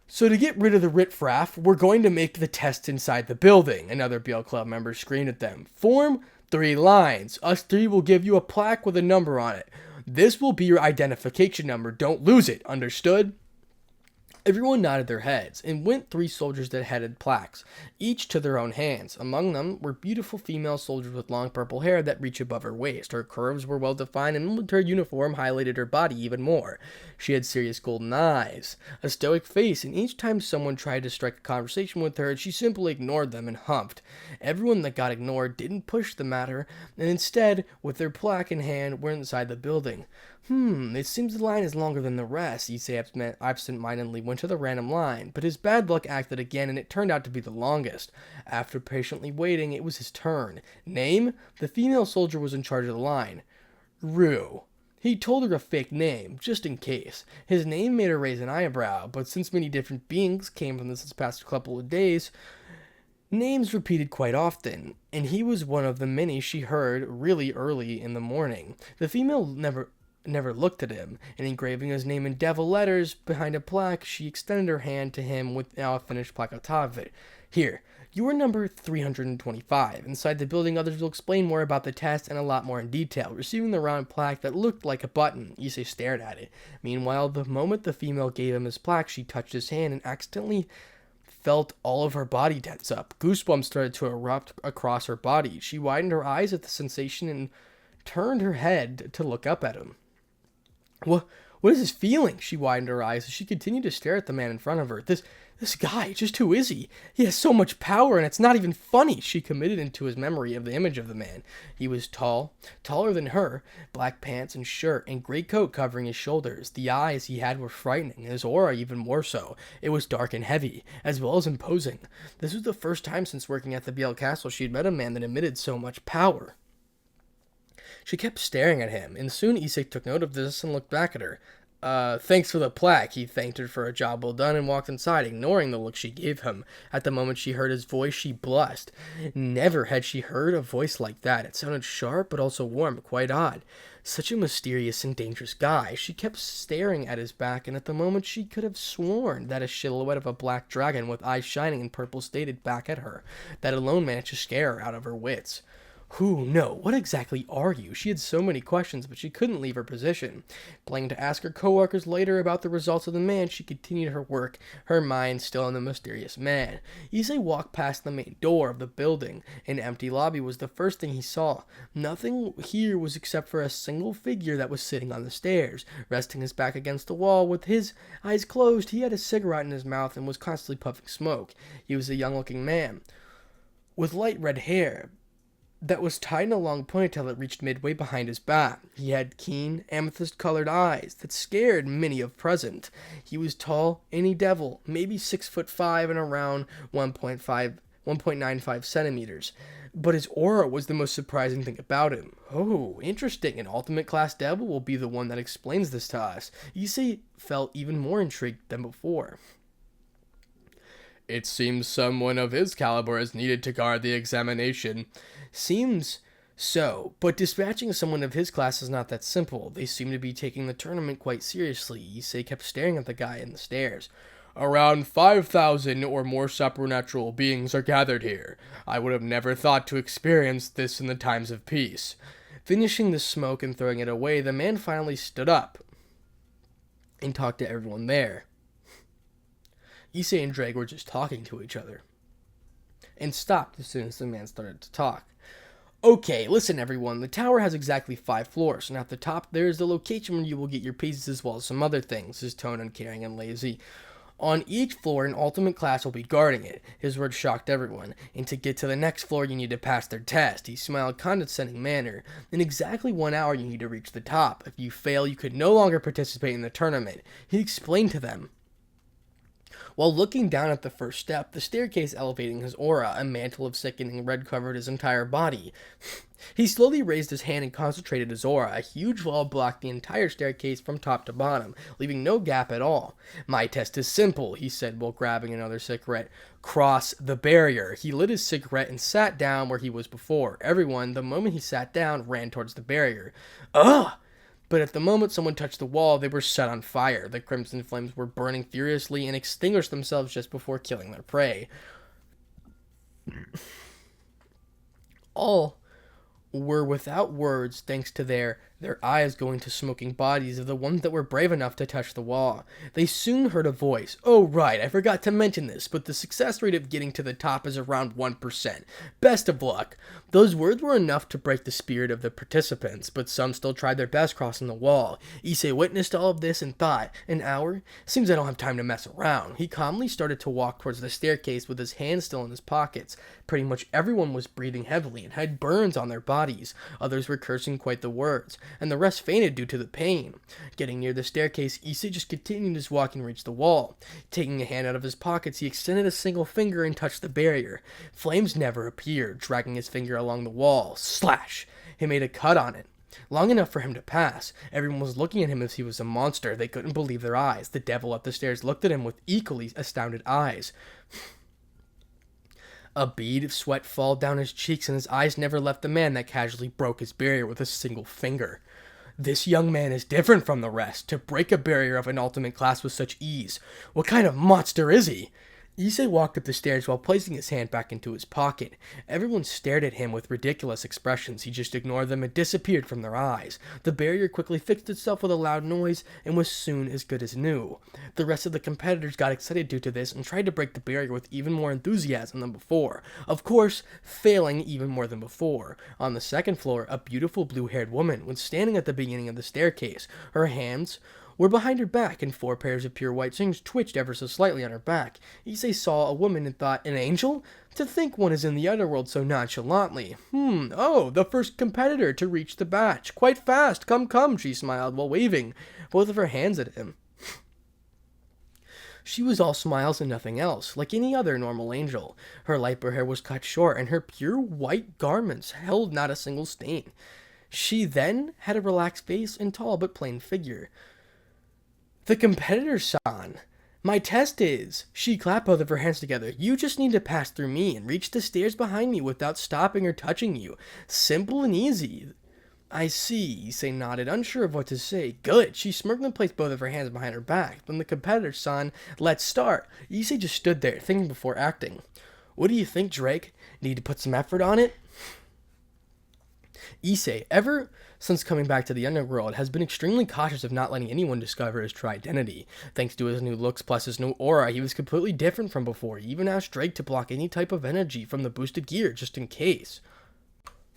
So to get rid of the riffraff, we're going to make the test inside the building. Another BL Club member screamed at them. Form 3 lines. Us 3 will give you a plaque with a number on it. This will be your identification number. Don't lose it. Understood? Everyone nodded their heads, and went 3 soldiers that headed plaques, each to their own hands. Among them were beautiful female soldiers with long purple hair that reached above her waist. Her curves were well defined, and her uniform highlighted her body even more. She had serious golden eyes, a stoic face, and each time someone tried to strike a conversation with her, she simply ignored them and humped. Everyone that got ignored didn't push the matter, and instead, with their plaque in hand, were inside the building. It seems the line is longer than the rest. Issei absent-mindedly went to the random line, but his bad luck acted again, and it turned out to be the longest. After patiently waiting, it was his turn. Name? The female soldier was in charge of the line. Rue. He told her a fake name, just in case. His name made her raise an eyebrow, but since many different beings came from this past couple of days, names repeated quite often, and he was one of the many she heard really early in the morning. The female never looked at him, and engraving his name in devil letters behind a plaque, she extended her hand to him with now a finished plaque on top of it. Here, you are number 325. Inside the building, others will explain more about the test and a lot more in detail. Receiving the round plaque that looked like a button, Issei stared at it. Meanwhile, the moment the female gave him his plaque, she touched his hand and accidentally felt all of her body tense up. Goosebumps started to erupt across her body. She widened her eyes at the sensation and turned her head to look up at him. What is this feeling? She widened her eyes as she continued to stare at the man in front of her. This guy, just who is he? He has so much power, and it's not even funny. She committed into his memory of the image of the man. He was tall, taller than her, black pants and shirt, and gray coat covering his shoulders. The eyes he had were frightening, and his aura even more so. It was dark and heavy, as well as imposing. This was the first time since working at the BL Castle she had met a man that emitted so much power. She kept staring at him, and soon Issei took note of this and looked back at her. Thanks for the plaque. He thanked her for a job well done and walked inside, ignoring the look she gave him. At the moment she heard his voice, she blushed. Never had she heard a voice like that. It sounded sharp, but also warm, quite odd. Such a mysterious and dangerous guy. She kept staring at his back, and at the moment she could have sworn that a silhouette of a black dragon with eyes shining in purple stared back at her. That alone managed to scare her out of her wits. Who? No, what exactly are you? She had so many questions, but she couldn't leave her position. Planning to ask her coworkers later about the results of the man, she continued her work, her mind still on the mysterious man. Issei walked past the main door of the building. An empty lobby was the first thing he saw. Nothing here was except for a single figure that was sitting on the stairs. Resting his back against the wall, with his eyes closed, he had a cigarette in his mouth and was constantly puffing smoke. He was a young-looking man with light red hair that was tied in a long ponytail that reached midway behind his back. He had keen, amethyst-colored eyes that scared many of present. He was tall, any devil, maybe 6'5" and around 1.95 centimeters. But his aura was the most surprising thing about him. Oh, interesting. An ultimate class devil will be the one that explains this to us. Issei felt even more intrigued than before. It seems someone of his caliber is needed to guard the examination. Seems so, but dispatching someone of his class is not that simple. They seem to be taking the tournament quite seriously. Issei kept staring at the guy in the stairs. Around 5,000 or more supernatural beings are gathered here. I would have never thought to experience this in the times of peace. Finishing the smoke and throwing it away, the man finally stood up and talked to everyone there. Issei and Drake were just talking to each other, and stopped as soon as the man started to talk. Okay, listen everyone, the tower has exactly 5 floors, and at the top there is the location where you will get your pieces as well as some other things. His tone uncaring and lazy. On each floor, an ultimate class will be guarding it. His words shocked everyone. And to get to the next floor, you need to pass their test. He smiled condescending manner. In exactly 1 hour, you need to reach the top. If you fail, you could no longer participate in the tournament. He explained to them. While looking down at the first step, the staircase elevating his aura, a mantle of sickening red covered his entire body. He slowly raised his hand and concentrated his aura. A huge wall blocked the entire staircase from top to bottom, leaving no gap at all. My test is simple, he said while grabbing another cigarette. Cross the barrier. He lit his cigarette and sat down where he was before. Everyone, the moment he sat down, ran towards the barrier. Ugh! But at the moment someone touched the wall, they were set on fire. The crimson flames were burning furiously and extinguished themselves just before killing their prey. All were without words thanks to their eyes going to smoking bodies of the ones that were brave enough to touch the wall. They soon heard a voice. Oh right, I forgot to mention this, but the success rate of getting to the top is around 1%. Best of luck. Those words were enough to break the spirit of the participants, but some still tried their best crossing the wall. Issei witnessed all of this and thought, an hour? Seems I don't have time to mess around. He calmly started to walk towards the staircase with his hands still in his pockets. Pretty much everyone was breathing heavily and had burns on their bodies. Others were cursing quite the words, and the rest fainted due to the pain. Getting near the staircase, Issei just continued his walk and reached the wall. Taking a hand out of his pockets, he extended a single finger and touched the barrier. Flames never appeared. Dragging his finger along the wall, slash! He made a cut on it. Long enough for him to pass. Everyone was looking at him as he was a monster. They couldn't believe their eyes. The devil up the stairs looked at him with equally astounded eyes. A bead of sweat fall down his cheeks, and his eyes never left the man that casually broke his barrier with a single finger. This young man is different from the rest. To break a barrier of an ultimate class with such ease. What kind of monster is he? Issei walked up the stairs while placing his hand back into his pocket. Everyone stared at him with ridiculous expressions. He just ignored them and disappeared from their eyes. The barrier quickly fixed itself with a loud noise and was soon as good as new. The rest of the competitors got excited due to this and tried to break the barrier with even more enthusiasm than before. Of course, failing even more than before. On the second floor, a beautiful blue-haired woman was standing at the beginning of the staircase. Her hands were behind her back, and 4 pairs of pure white strings twitched ever so slightly on her back. Issei saw a woman and thought, an angel? To think one is in the underworld so nonchalantly. Oh, the first competitor to reach the batch. Quite fast. Come, she smiled while waving both of her hands at him. She was all smiles and nothing else, like any other normal angel. Her light blue hair was cut short, and her pure white garments held not a single stain. She then had a relaxed face and tall but plain figure. The competitor-san. My test is. She clapped both of her hands together. You just need to pass through me and reach the stairs behind me without stopping or touching you. Simple and easy. I see, Issei nodded, unsure of what to say. Good. She smirked and placed both of her hands behind her back. Then the competitor-san, let's start. Issei just stood there, thinking before acting. What do you think, Drake? Need to put some effort on it? Issei, ever since coming back to the underworld, has been extremely cautious of not letting anyone discover his true identity. Thanks to his new looks plus his new aura, he was completely different from before. He even asked Drake to block any type of energy from the boosted gear, just in case.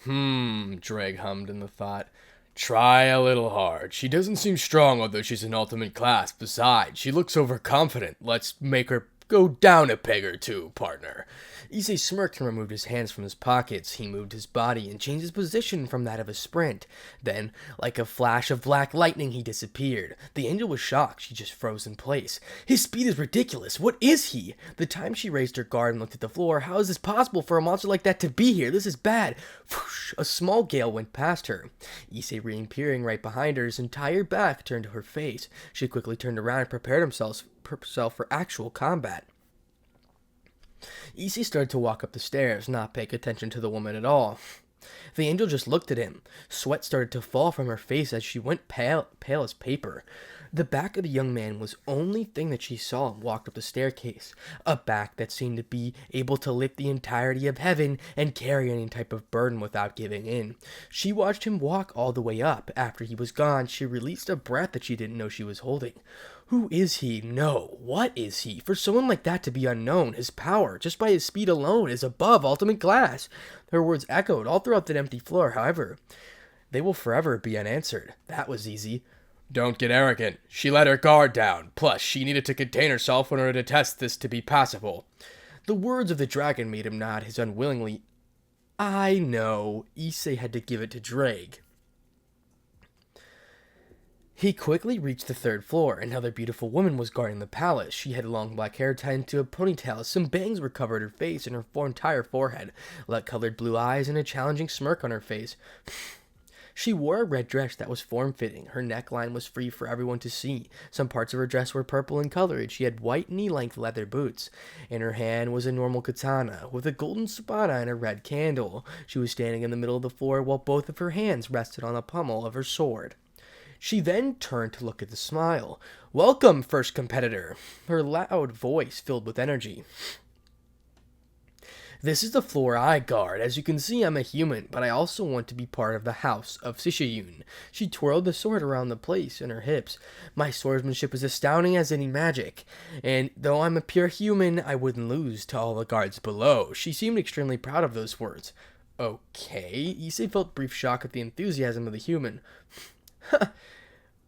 Drake hummed in the thought. Try a little hard. She doesn't seem strong, although she's an ultimate class. Besides, she looks overconfident. Let's make her go down a peg or two, partner. Issei smirked and removed his hands from his pockets. He moved his body and changed his position from that of a sprint. Then, like a flash of black lightning, he disappeared. The angel was shocked. She just froze in place. His speed is ridiculous. What is he? The time she raised her guard and looked at the floor. How is this possible for a monster like that to be here? This is bad. Whoosh! A small gale went past her. Issei reappearing right behind her, his entire back turned to her face. She quickly turned around and prepared herself for actual combat. Issei started to walk up the stairs, not paying attention to the woman at all. The angel just looked at him. Sweat started to fall from her face as she went pale as paper. The back of the young man was the only thing that she saw and walked up the staircase. A back that seemed to be able to lift the entirety of heaven and carry any type of burden without giving in. She watched him walk all the way up. After he was gone, she released a breath that she didn't know she was holding. Who is he? No. What is he? For someone like that to be unknown, his power, just by his speed alone, is above ultimate class. Her words echoed all throughout that empty floor, however. They will forever be unanswered. That was easy.
Don't get arrogant. She let her guard down. Plus, she needed to contain herself in order to test this to be passable.
The words of the dragon made him nod his unwillingly. I know. Issei had to give it to Drake. He quickly reached the 3rd floor. Another beautiful woman was guarding the palace. She had long black hair tied into a ponytail. Some bangs were covered her face and her entire forehead, light-colored blue eyes, and a challenging smirk on her face. She wore a red dress that was form-fitting. Her neckline was free for everyone to see. Some parts of her dress were purple in color, and she had white knee-length leather boots. In her hand was a normal katana, with a golden spada and a red candle. She was standing in the middle of the floor while both of her hands rested on the pommel of her sword. She then turned to look at the smile. Welcome, first competitor. Her loud voice filled with energy. This is the floor I guard. As you can see, I'm a human, but I also want to be part of the house of Shishiyun. She twirled the sword around the place in her hips. My swordsmanship is astounding as any magic, and though I'm a pure human, I wouldn't lose to all the guards below. She seemed extremely proud of those words. Okay, Issei felt brief shock at the enthusiasm of the human.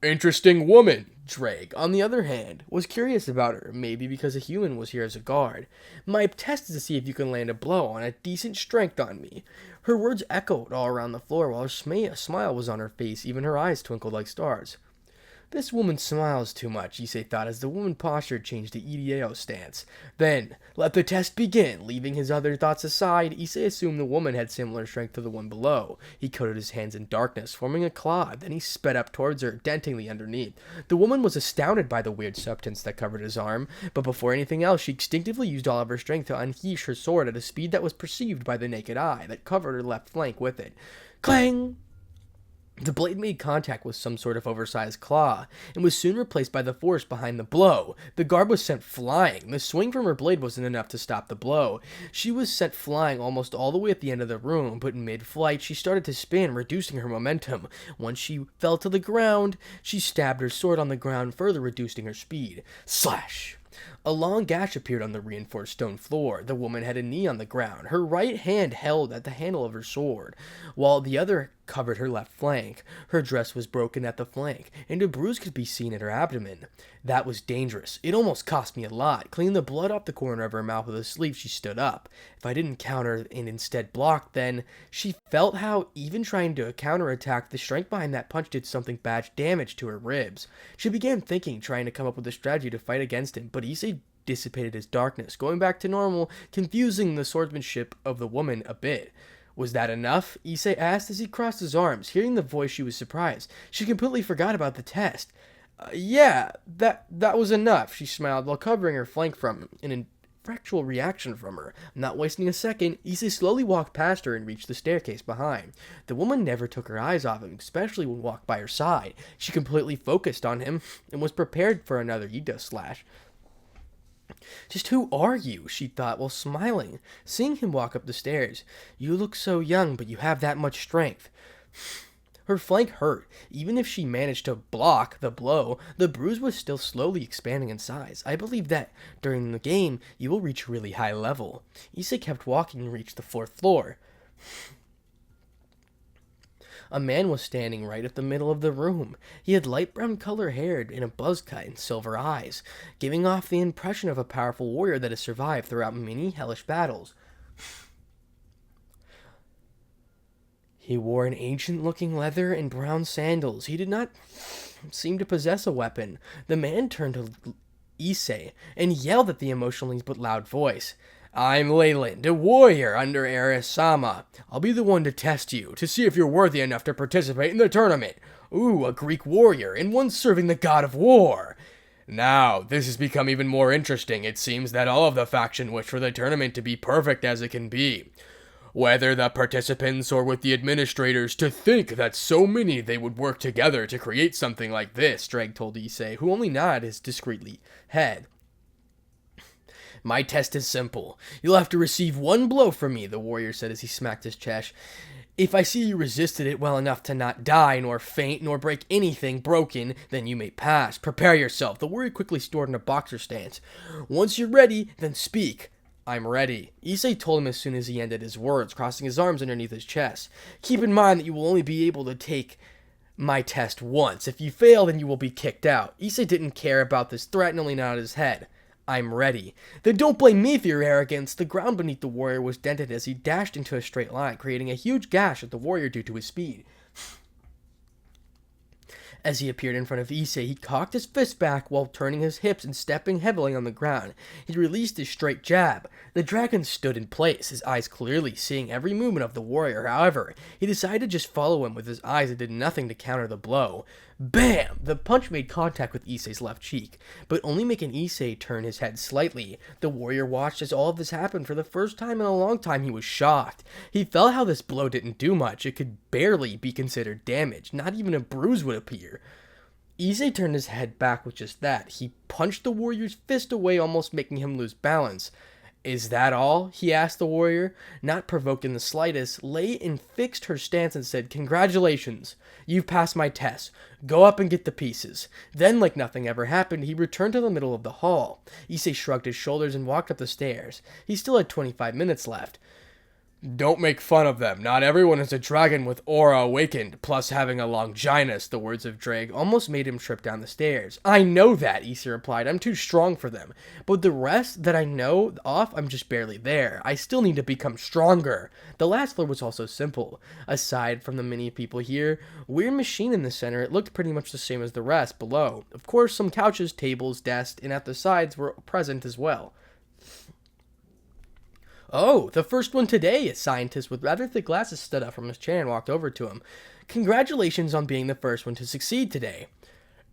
Interesting woman.
Drake, on the other hand, was curious about her, maybe because a human was here as a guard. My test is to see if you can land a blow on a decent strength on me. Her words echoed all around the floor while her smile was on her face, even her eyes twinkled like stars. This woman smiles too much, Issei thought as the woman postured changed to EDAO stance. Then, let the test begin. Leaving his other thoughts aside, Issei assumed the woman had similar strength to the one below. He coated his hands in darkness, forming a cloud. Then he sped up towards her, denting the underneath. The woman was astounded by the weird substance that covered his arm, but before anything else, she instinctively used all of her strength to unleash her sword at a speed that was perceived by the naked eye, that covered her left flank with it. Clang! The blade made contact with some sort of oversized claw, and was soon replaced by the force behind the blow. The guard was sent flying. The swing from her blade wasn't enough to stop the blow. She was sent flying almost all the way at the end of the room, but in mid-flight, she started to spin, reducing her momentum. Once she fell to the ground, she stabbed her sword on the ground, further reducing her speed. Slash! A long gash appeared on the reinforced stone floor. The woman had a knee on the ground. Her right hand held at the handle of her sword, while the other covered her left flank. Her dress was broken at the flank, and a bruise could be seen at her abdomen. That was dangerous. It almost cost me a lot. Cleaning the blood off the corner of her mouth with a sleeve, she stood up. If I didn't counter and instead blocked, then she felt how even trying to counterattack, the strength behind that punch did something bad damage to her ribs. She began thinking, trying to come up with a strategy to fight against him, but Issei dissipated his darkness, going back to normal, confusing the swordsmanship of the woman a bit. Was that enough? Issei asked as he crossed his arms. Hearing the voice, she was surprised. She completely forgot about the test. Yeah, that was enough, she smiled while covering her flank from him, an effectual reaction from her. Not wasting a second, Issei slowly walked past her and reached the staircase behind. The woman never took her eyes off him, especially when walked by her side. She completely focused on him and was prepared for another Ito slash. Just who are you? She thought while smiling, seeing him walk up the stairs. You look so young, but you have that much strength. Her flank hurt. Even if she managed to block the blow, the bruise was still slowly expanding in size. I believe that during the game, you will reach a really high level. Issei kept walking and reached the 4th floor. A man was standing right at the middle of the room. He had light brown color hair and a buzz cut and silver eyes, giving off the impression of a powerful warrior that has survived throughout many hellish battles. He wore an ancient-looking leather and brown sandals. He did not seem to possess a weapon. The man turned to Issei and yelled at the emotionally but loud voice. I'm Leyland, a warrior under Aris-sama. I'll be the one to test you, to see if you're worthy enough to participate in the tournament. Ooh, a Greek warrior, and one serving the god of war.
Now, this has become even more interesting. It seems that all of the faction wish for the tournament to be perfect as it can be. Whether the participants or with the administrators, to think that so many they would work together to create something like this,
Drake told Issei, who only nodded his discreetly head. My test is simple. You'll have to receive one blow from me, the warrior said as he smacked his chest. If I see you resisted it well enough to not die, nor faint, nor break anything broken, then you may pass. Prepare yourself. The warrior quickly stood in a boxer stance. Once you're ready, then speak. I'm ready. Issei told him as soon as he ended his words, crossing his arms underneath his chest. Keep in mind that you will only be able to take my test once. If you fail, then you will be kicked out. Issei didn't care about this threat and only nodded his head. I'm ready. Then don't blame me for your arrogance. The ground beneath the warrior was dented as he dashed into a straight line, creating a huge gash at the warrior due to his speed. As he appeared in front of Issei, he cocked his fist back while turning his hips and stepping heavily on the ground. He released his straight jab. The dragon stood in place, his eyes clearly seeing every movement of the warrior. However, he decided to just follow him with his eyes and did nothing to counter the blow. Bam! The punch made contact with Issei's left cheek, but only making Issei turn his head slightly. The warrior watched as all of this happened for the first time in a long time. He was shocked. He felt how this blow didn't do much. It could barely be considered damage. Not even a bruise would appear. Issei turned his head back with just that. He punched the warrior's fist away, almost making him lose balance. Is that all? He asked the warrior. Not provoked in the slightest, Lei fixed her stance and said, Congratulations, you've passed my test. Go up and get the pieces. Then, like nothing ever happened, he returned to the middle of the hall. Issei shrugged his shoulders and walked up the stairs. He still had 25 minutes left.
Don't make fun of them. Not everyone is a dragon with aura awakened, plus having a Longinus, the words of Drake almost made him trip down the stairs. I know that, Issei replied. I'm too strong for them. But the rest that I know off, I'm just barely there. I still need to become stronger. The last floor was also simple. Aside from the many people here, weird machine in the center, it looked pretty much the same as the rest below. Of course, some couches, tables, desks, and at the sides were present as well. Oh, the first one today, a scientist with rather thick glasses stood up from his chair and walked over to him. Congratulations on being the first one to succeed today.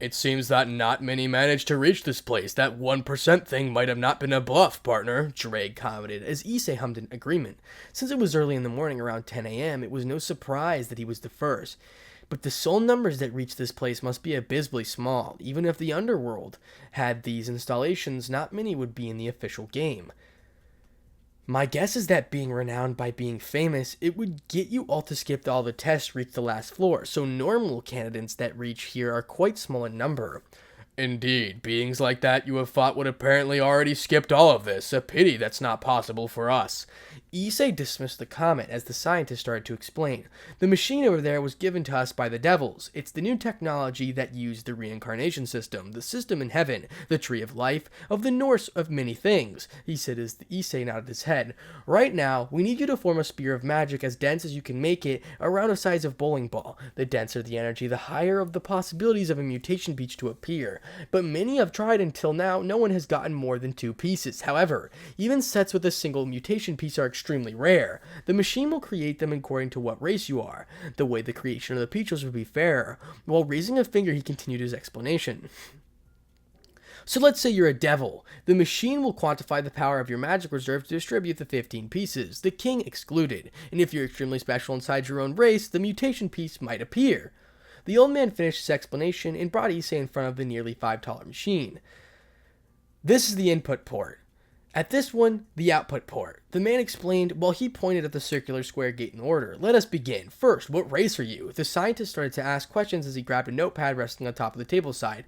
It seems that not many managed to reach this place. That 1% thing might have not been a bluff, partner, Drake commented as Issei hummed in agreement. Since it was early in the morning around 10 a.m., it was no surprise that he was the first. But the soul numbers that reach this place must be abysmally small. Even if the underworld had these installations, not many would be in the official game. My guess is that being renowned by being famous, it would get you all to skip all the tests to reach the last floor, so normal candidates that reach here are quite small in number. Indeed, beings like that you have fought would apparently already skipped all of this. A pity that's not possible for us.
Issei dismissed the comment as the scientist started to explain. The machine over there was given to us by the devils. It's the new technology that used the reincarnation system, the system in heaven, the tree of life, of the Norse of many things, he said as Issei nodded his head. Right now, we need you to form a spear of magic as dense as you can make it, around the size of bowling ball. The denser the energy, the higher of the possibilities of a mutation peach to appear. But many have tried until now, no one has gotten more than 2 pieces. However, even sets with a single mutation piece are extremely rare. The machine will create them according to what race you are. The way the creation of the peaches would be fairer. While raising a finger, he continued his explanation. So let's say you're a devil. The machine will quantify the power of your magic reserve to distribute the 15 pieces, the king excluded. And if you're extremely special inside your own race, the mutation piece might appear. The old man finished his explanation and brought Issei in front of the nearly $5 machine. This is the input port. At this one, the output port. The man explained while he pointed at the circular square gate in order. Let us begin. First, what race are you? The scientist started to ask questions as he grabbed a notepad resting on top of the table side.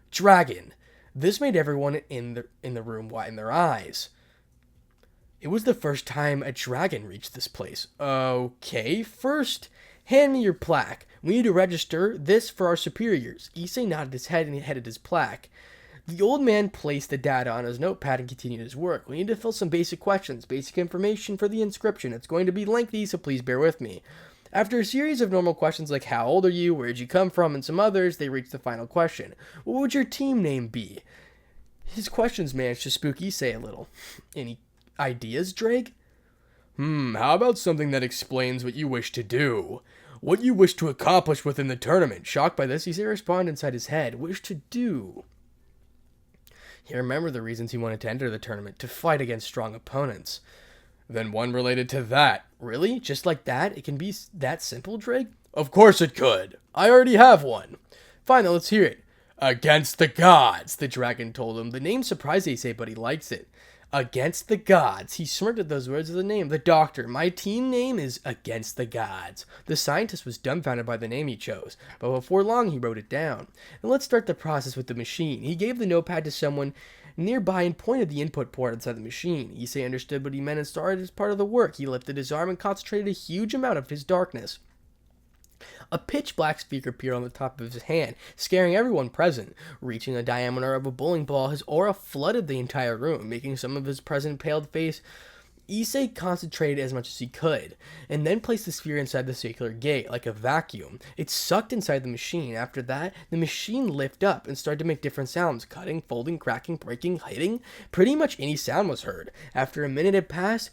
Dragon. This made everyone in the room widen their eyes. It was the first time a dragon reached this place. Okay, first, hand me your plaque. We need to register this for our superiors. Issei nodded his head and he headed his plaque. The old man placed the data on his notepad and continued his work. We need to fill some basic questions, basic information for the inscription. It's going to be lengthy, so please bear with me. After a series of normal questions like how old are you, where did you come from, and some others, they reached the final question. What would your team name be? His questions managed to spook Issei a little. Any ideas, Drake?
How about something that explains what you wish to do? What you wish to accomplish within the tournament?
Shocked by this, Issei responded inside his head. Wish to do.
He remembered the reasons he wanted to enter the tournament, to fight against strong opponents. Then one related to that.
Really? Just like that? It can be that simple, Drake?
Of course it could. I already have one.
Fine, then let's hear it.
Against the gods,
The dragon told him. The name surprised Issei, but he likes it. Against the gods. He smirked at those words of the name. The doctor. My team name is Against the Gods. The scientist was dumbfounded by the name he chose, but before long he wrote it down. And let's start the process with the machine. He gave the notepad to someone nearby and pointed the input port inside the machine. Issei understood what he meant and started as part of the work. He lifted his arm and concentrated a huge amount of his darkness. A pitch-black speaker appeared on the top of his hand, scaring everyone present. Reaching the diameter of a bowling ball, his aura flooded the entire room, making some of his present paled face. Issei concentrated as much as he could, and then placed the sphere inside the circular gate, like a vacuum. It sucked inside the machine. After that, the machine lifted up and started to make different sounds, cutting, folding, cracking, breaking, hitting. Pretty much any sound was heard. After a minute had passed,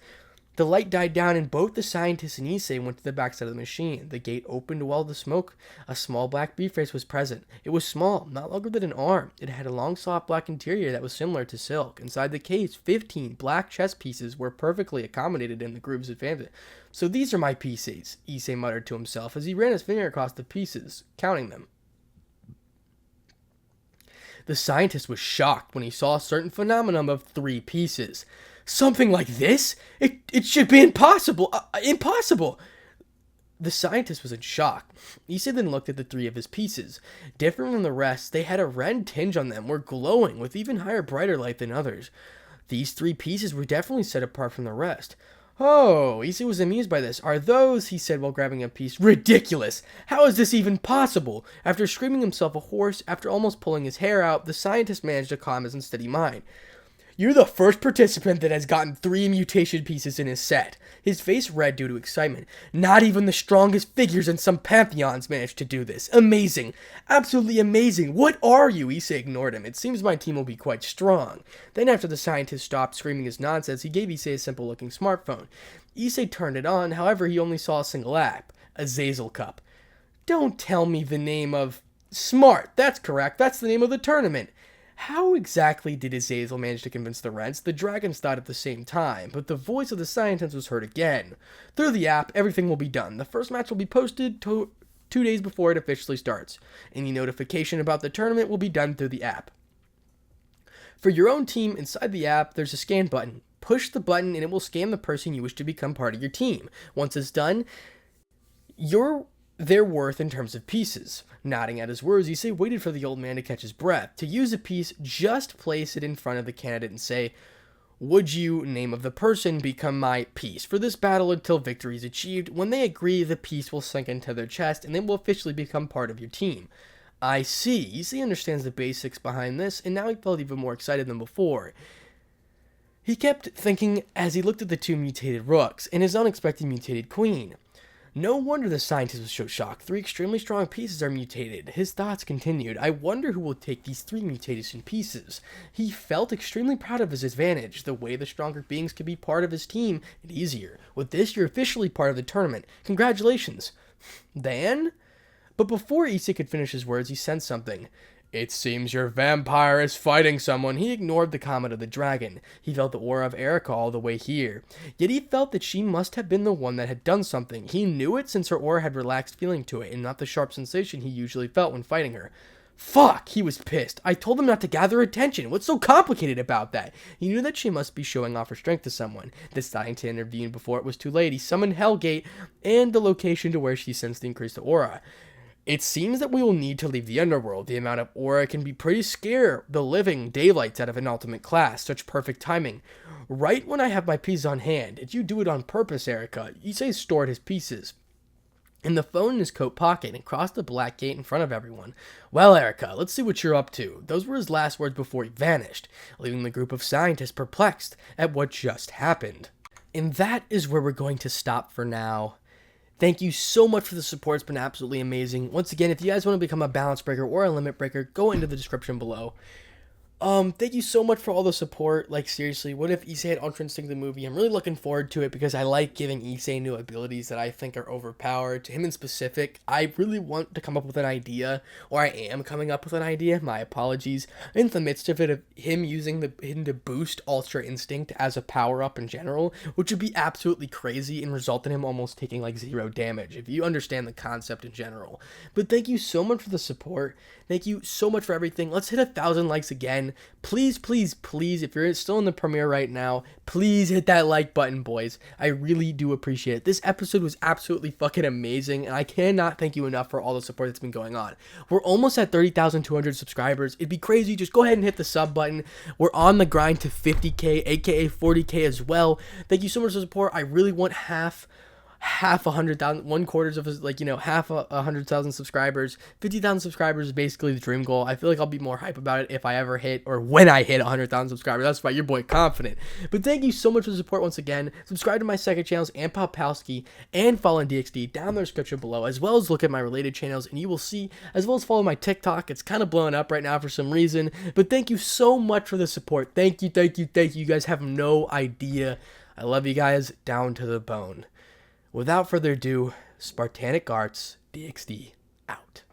the light died down, and both the scientist and Issei went to the backside of the machine. The gate opened while the smoke. A small black briefcase was present. It was small, not longer than an arm. It had a long, soft black interior that was similar to silk. Inside the case, 15 black chess pieces were perfectly accommodated in the group's advantage. So these are my pieces, Issei muttered to himself as he ran his finger across the pieces, counting them. The scientist was shocked when he saw a certain phenomenon of 3 pieces. Something like this? It should be impossible. Impossible. The scientist was in shock. Issei then looked at the 3 of his pieces. Different from the rest, they had a red tinge on them, were glowing with even higher, brighter light than others. These 3 pieces were definitely set apart from the rest. Oh, Issei was amused by this. Are those, he said while grabbing a piece, ridiculous? How is this even possible? After screaming himself a horse, after almost pulling his hair out, the scientist managed to calm his unsteady mind. You're the first participant that has gotten 3 mutation pieces in his set. His face red due to excitement. Not even the strongest figures in some pantheons managed to do this. Amazing. Absolutely amazing. What are you? Issei ignored him. It seems my team will be quite strong. Then after the scientist stopped screaming his nonsense, he gave Issei a simple-looking smartphone. Issei turned it on, however he only saw a single app. A Zazel Cup. Don't tell me the name of... Smart. That's correct. That's the name of the tournament. How exactly did Azazel manage to convince the rents? The dragons thought at the same time, but the voice of the scientist was heard again. Through the app, everything will be done. The first match will be posted 2 days before it officially starts. Any notification about the tournament will be done through the app. For your own team, inside the app, there's a scan button. Push the button and it will scan the person you wish to become part of your team. Once it's done, they're worth in terms of pieces. Nodding at his words, Issei waited for the old man to catch his breath. To use a piece, just place it in front of the candidate and say, would you, name of the person, become my piece for this battle until victory is achieved? When they agree, the piece will sink into their chest and they will officially become part of your team. I see. Issei understands the basics behind this, and now he felt even more excited than before. He kept thinking as he looked at the 2 mutated rooks and his unexpected mutated queen. No wonder the scientist was so shocked. 3 extremely strong pieces are mutated. His thoughts continued. I wonder who will take these 3 mutation pieces. He felt extremely proud of his advantage. The way the stronger beings could be part of his team and easier. With this, you're officially part of the tournament. Congratulations. Then? But before Issei could finish his words, he sensed something. It seems your vampire is fighting someone. He ignored the comment of the dragon. He felt the aura of Erica all the way here. Yet he felt that she must have been the one that had done something. He knew it since her aura had relaxed feeling to it, and not the sharp sensation he usually felt when fighting her. Fuck! He was pissed. I told him not to gather attention. What's so complicated about that? He knew that she must be showing off her strength to someone. Deciding to intervene before it was too late, he summoned Hellgate and the location to where she sensed the increased aura. It seems that we will need to leave the underworld. The amount of aura can be pretty scare the living daylights out of an ultimate class. Such perfect timing. Right when I have my piece on hand. Did you do it on purpose, Erica? Issei stored his pieces in the phone in his coat pocket and crossed the black gate in front of everyone. Well, Erica, let's see what you're up to. Those were his last words before he vanished, leaving the group of scientists perplexed at what just happened. And that is where we're going to stop for now. Thank you so much for the support. It's been absolutely amazing. Once again, if you guys want to become a balance breaker or a limit breaker, go into the description below. Thank you so much for all the support. Like, seriously, what if Issei had Ultra Instinct the movie? I'm really looking forward to it because I like giving Issei new abilities that I think are overpowered. To him in specific, I really want to come up with an idea, or I am coming up with an idea. My apologies. In the midst of it, of him using him to boost Ultra Instinct as a power up in general, which would be absolutely crazy and result in him almost taking like 0 damage, if you understand the concept in general. But thank you so much for the support. Thank you so much for everything. Let's hit 1,000 likes again. Please, please, please, if you're still in the premiere right now, please hit that like button, boys. I really do appreciate it. This episode was absolutely fucking amazing, and I cannot thank you enough for all the support that's been going on. We're almost at 30,200 subscribers. It'd be crazy. Just go ahead and hit the sub button. We're on the grind to 50K, aka 40K as well. Thank you so much for the support. I really want half 100,000, 1/4 of like, half 100,000 subscribers. 50,000 subscribers is basically the dream goal. I feel like I'll be more hype about it if I ever hit, or when I hit 100,000 subscribers. That's right, your boy confident. But thank you so much for the support once again. Subscribe to my second channels and Popowski and Fallen DXD down in the description below, as well as look at my related channels, and you will see, as well as follow my TikTok. It's kind of blowing up right now for some reason, but thank you so much for the support. Thank you, thank you, thank you. You guys have no idea. I love you guys down to the bone. Without further ado, Spartanic Arts DXD out.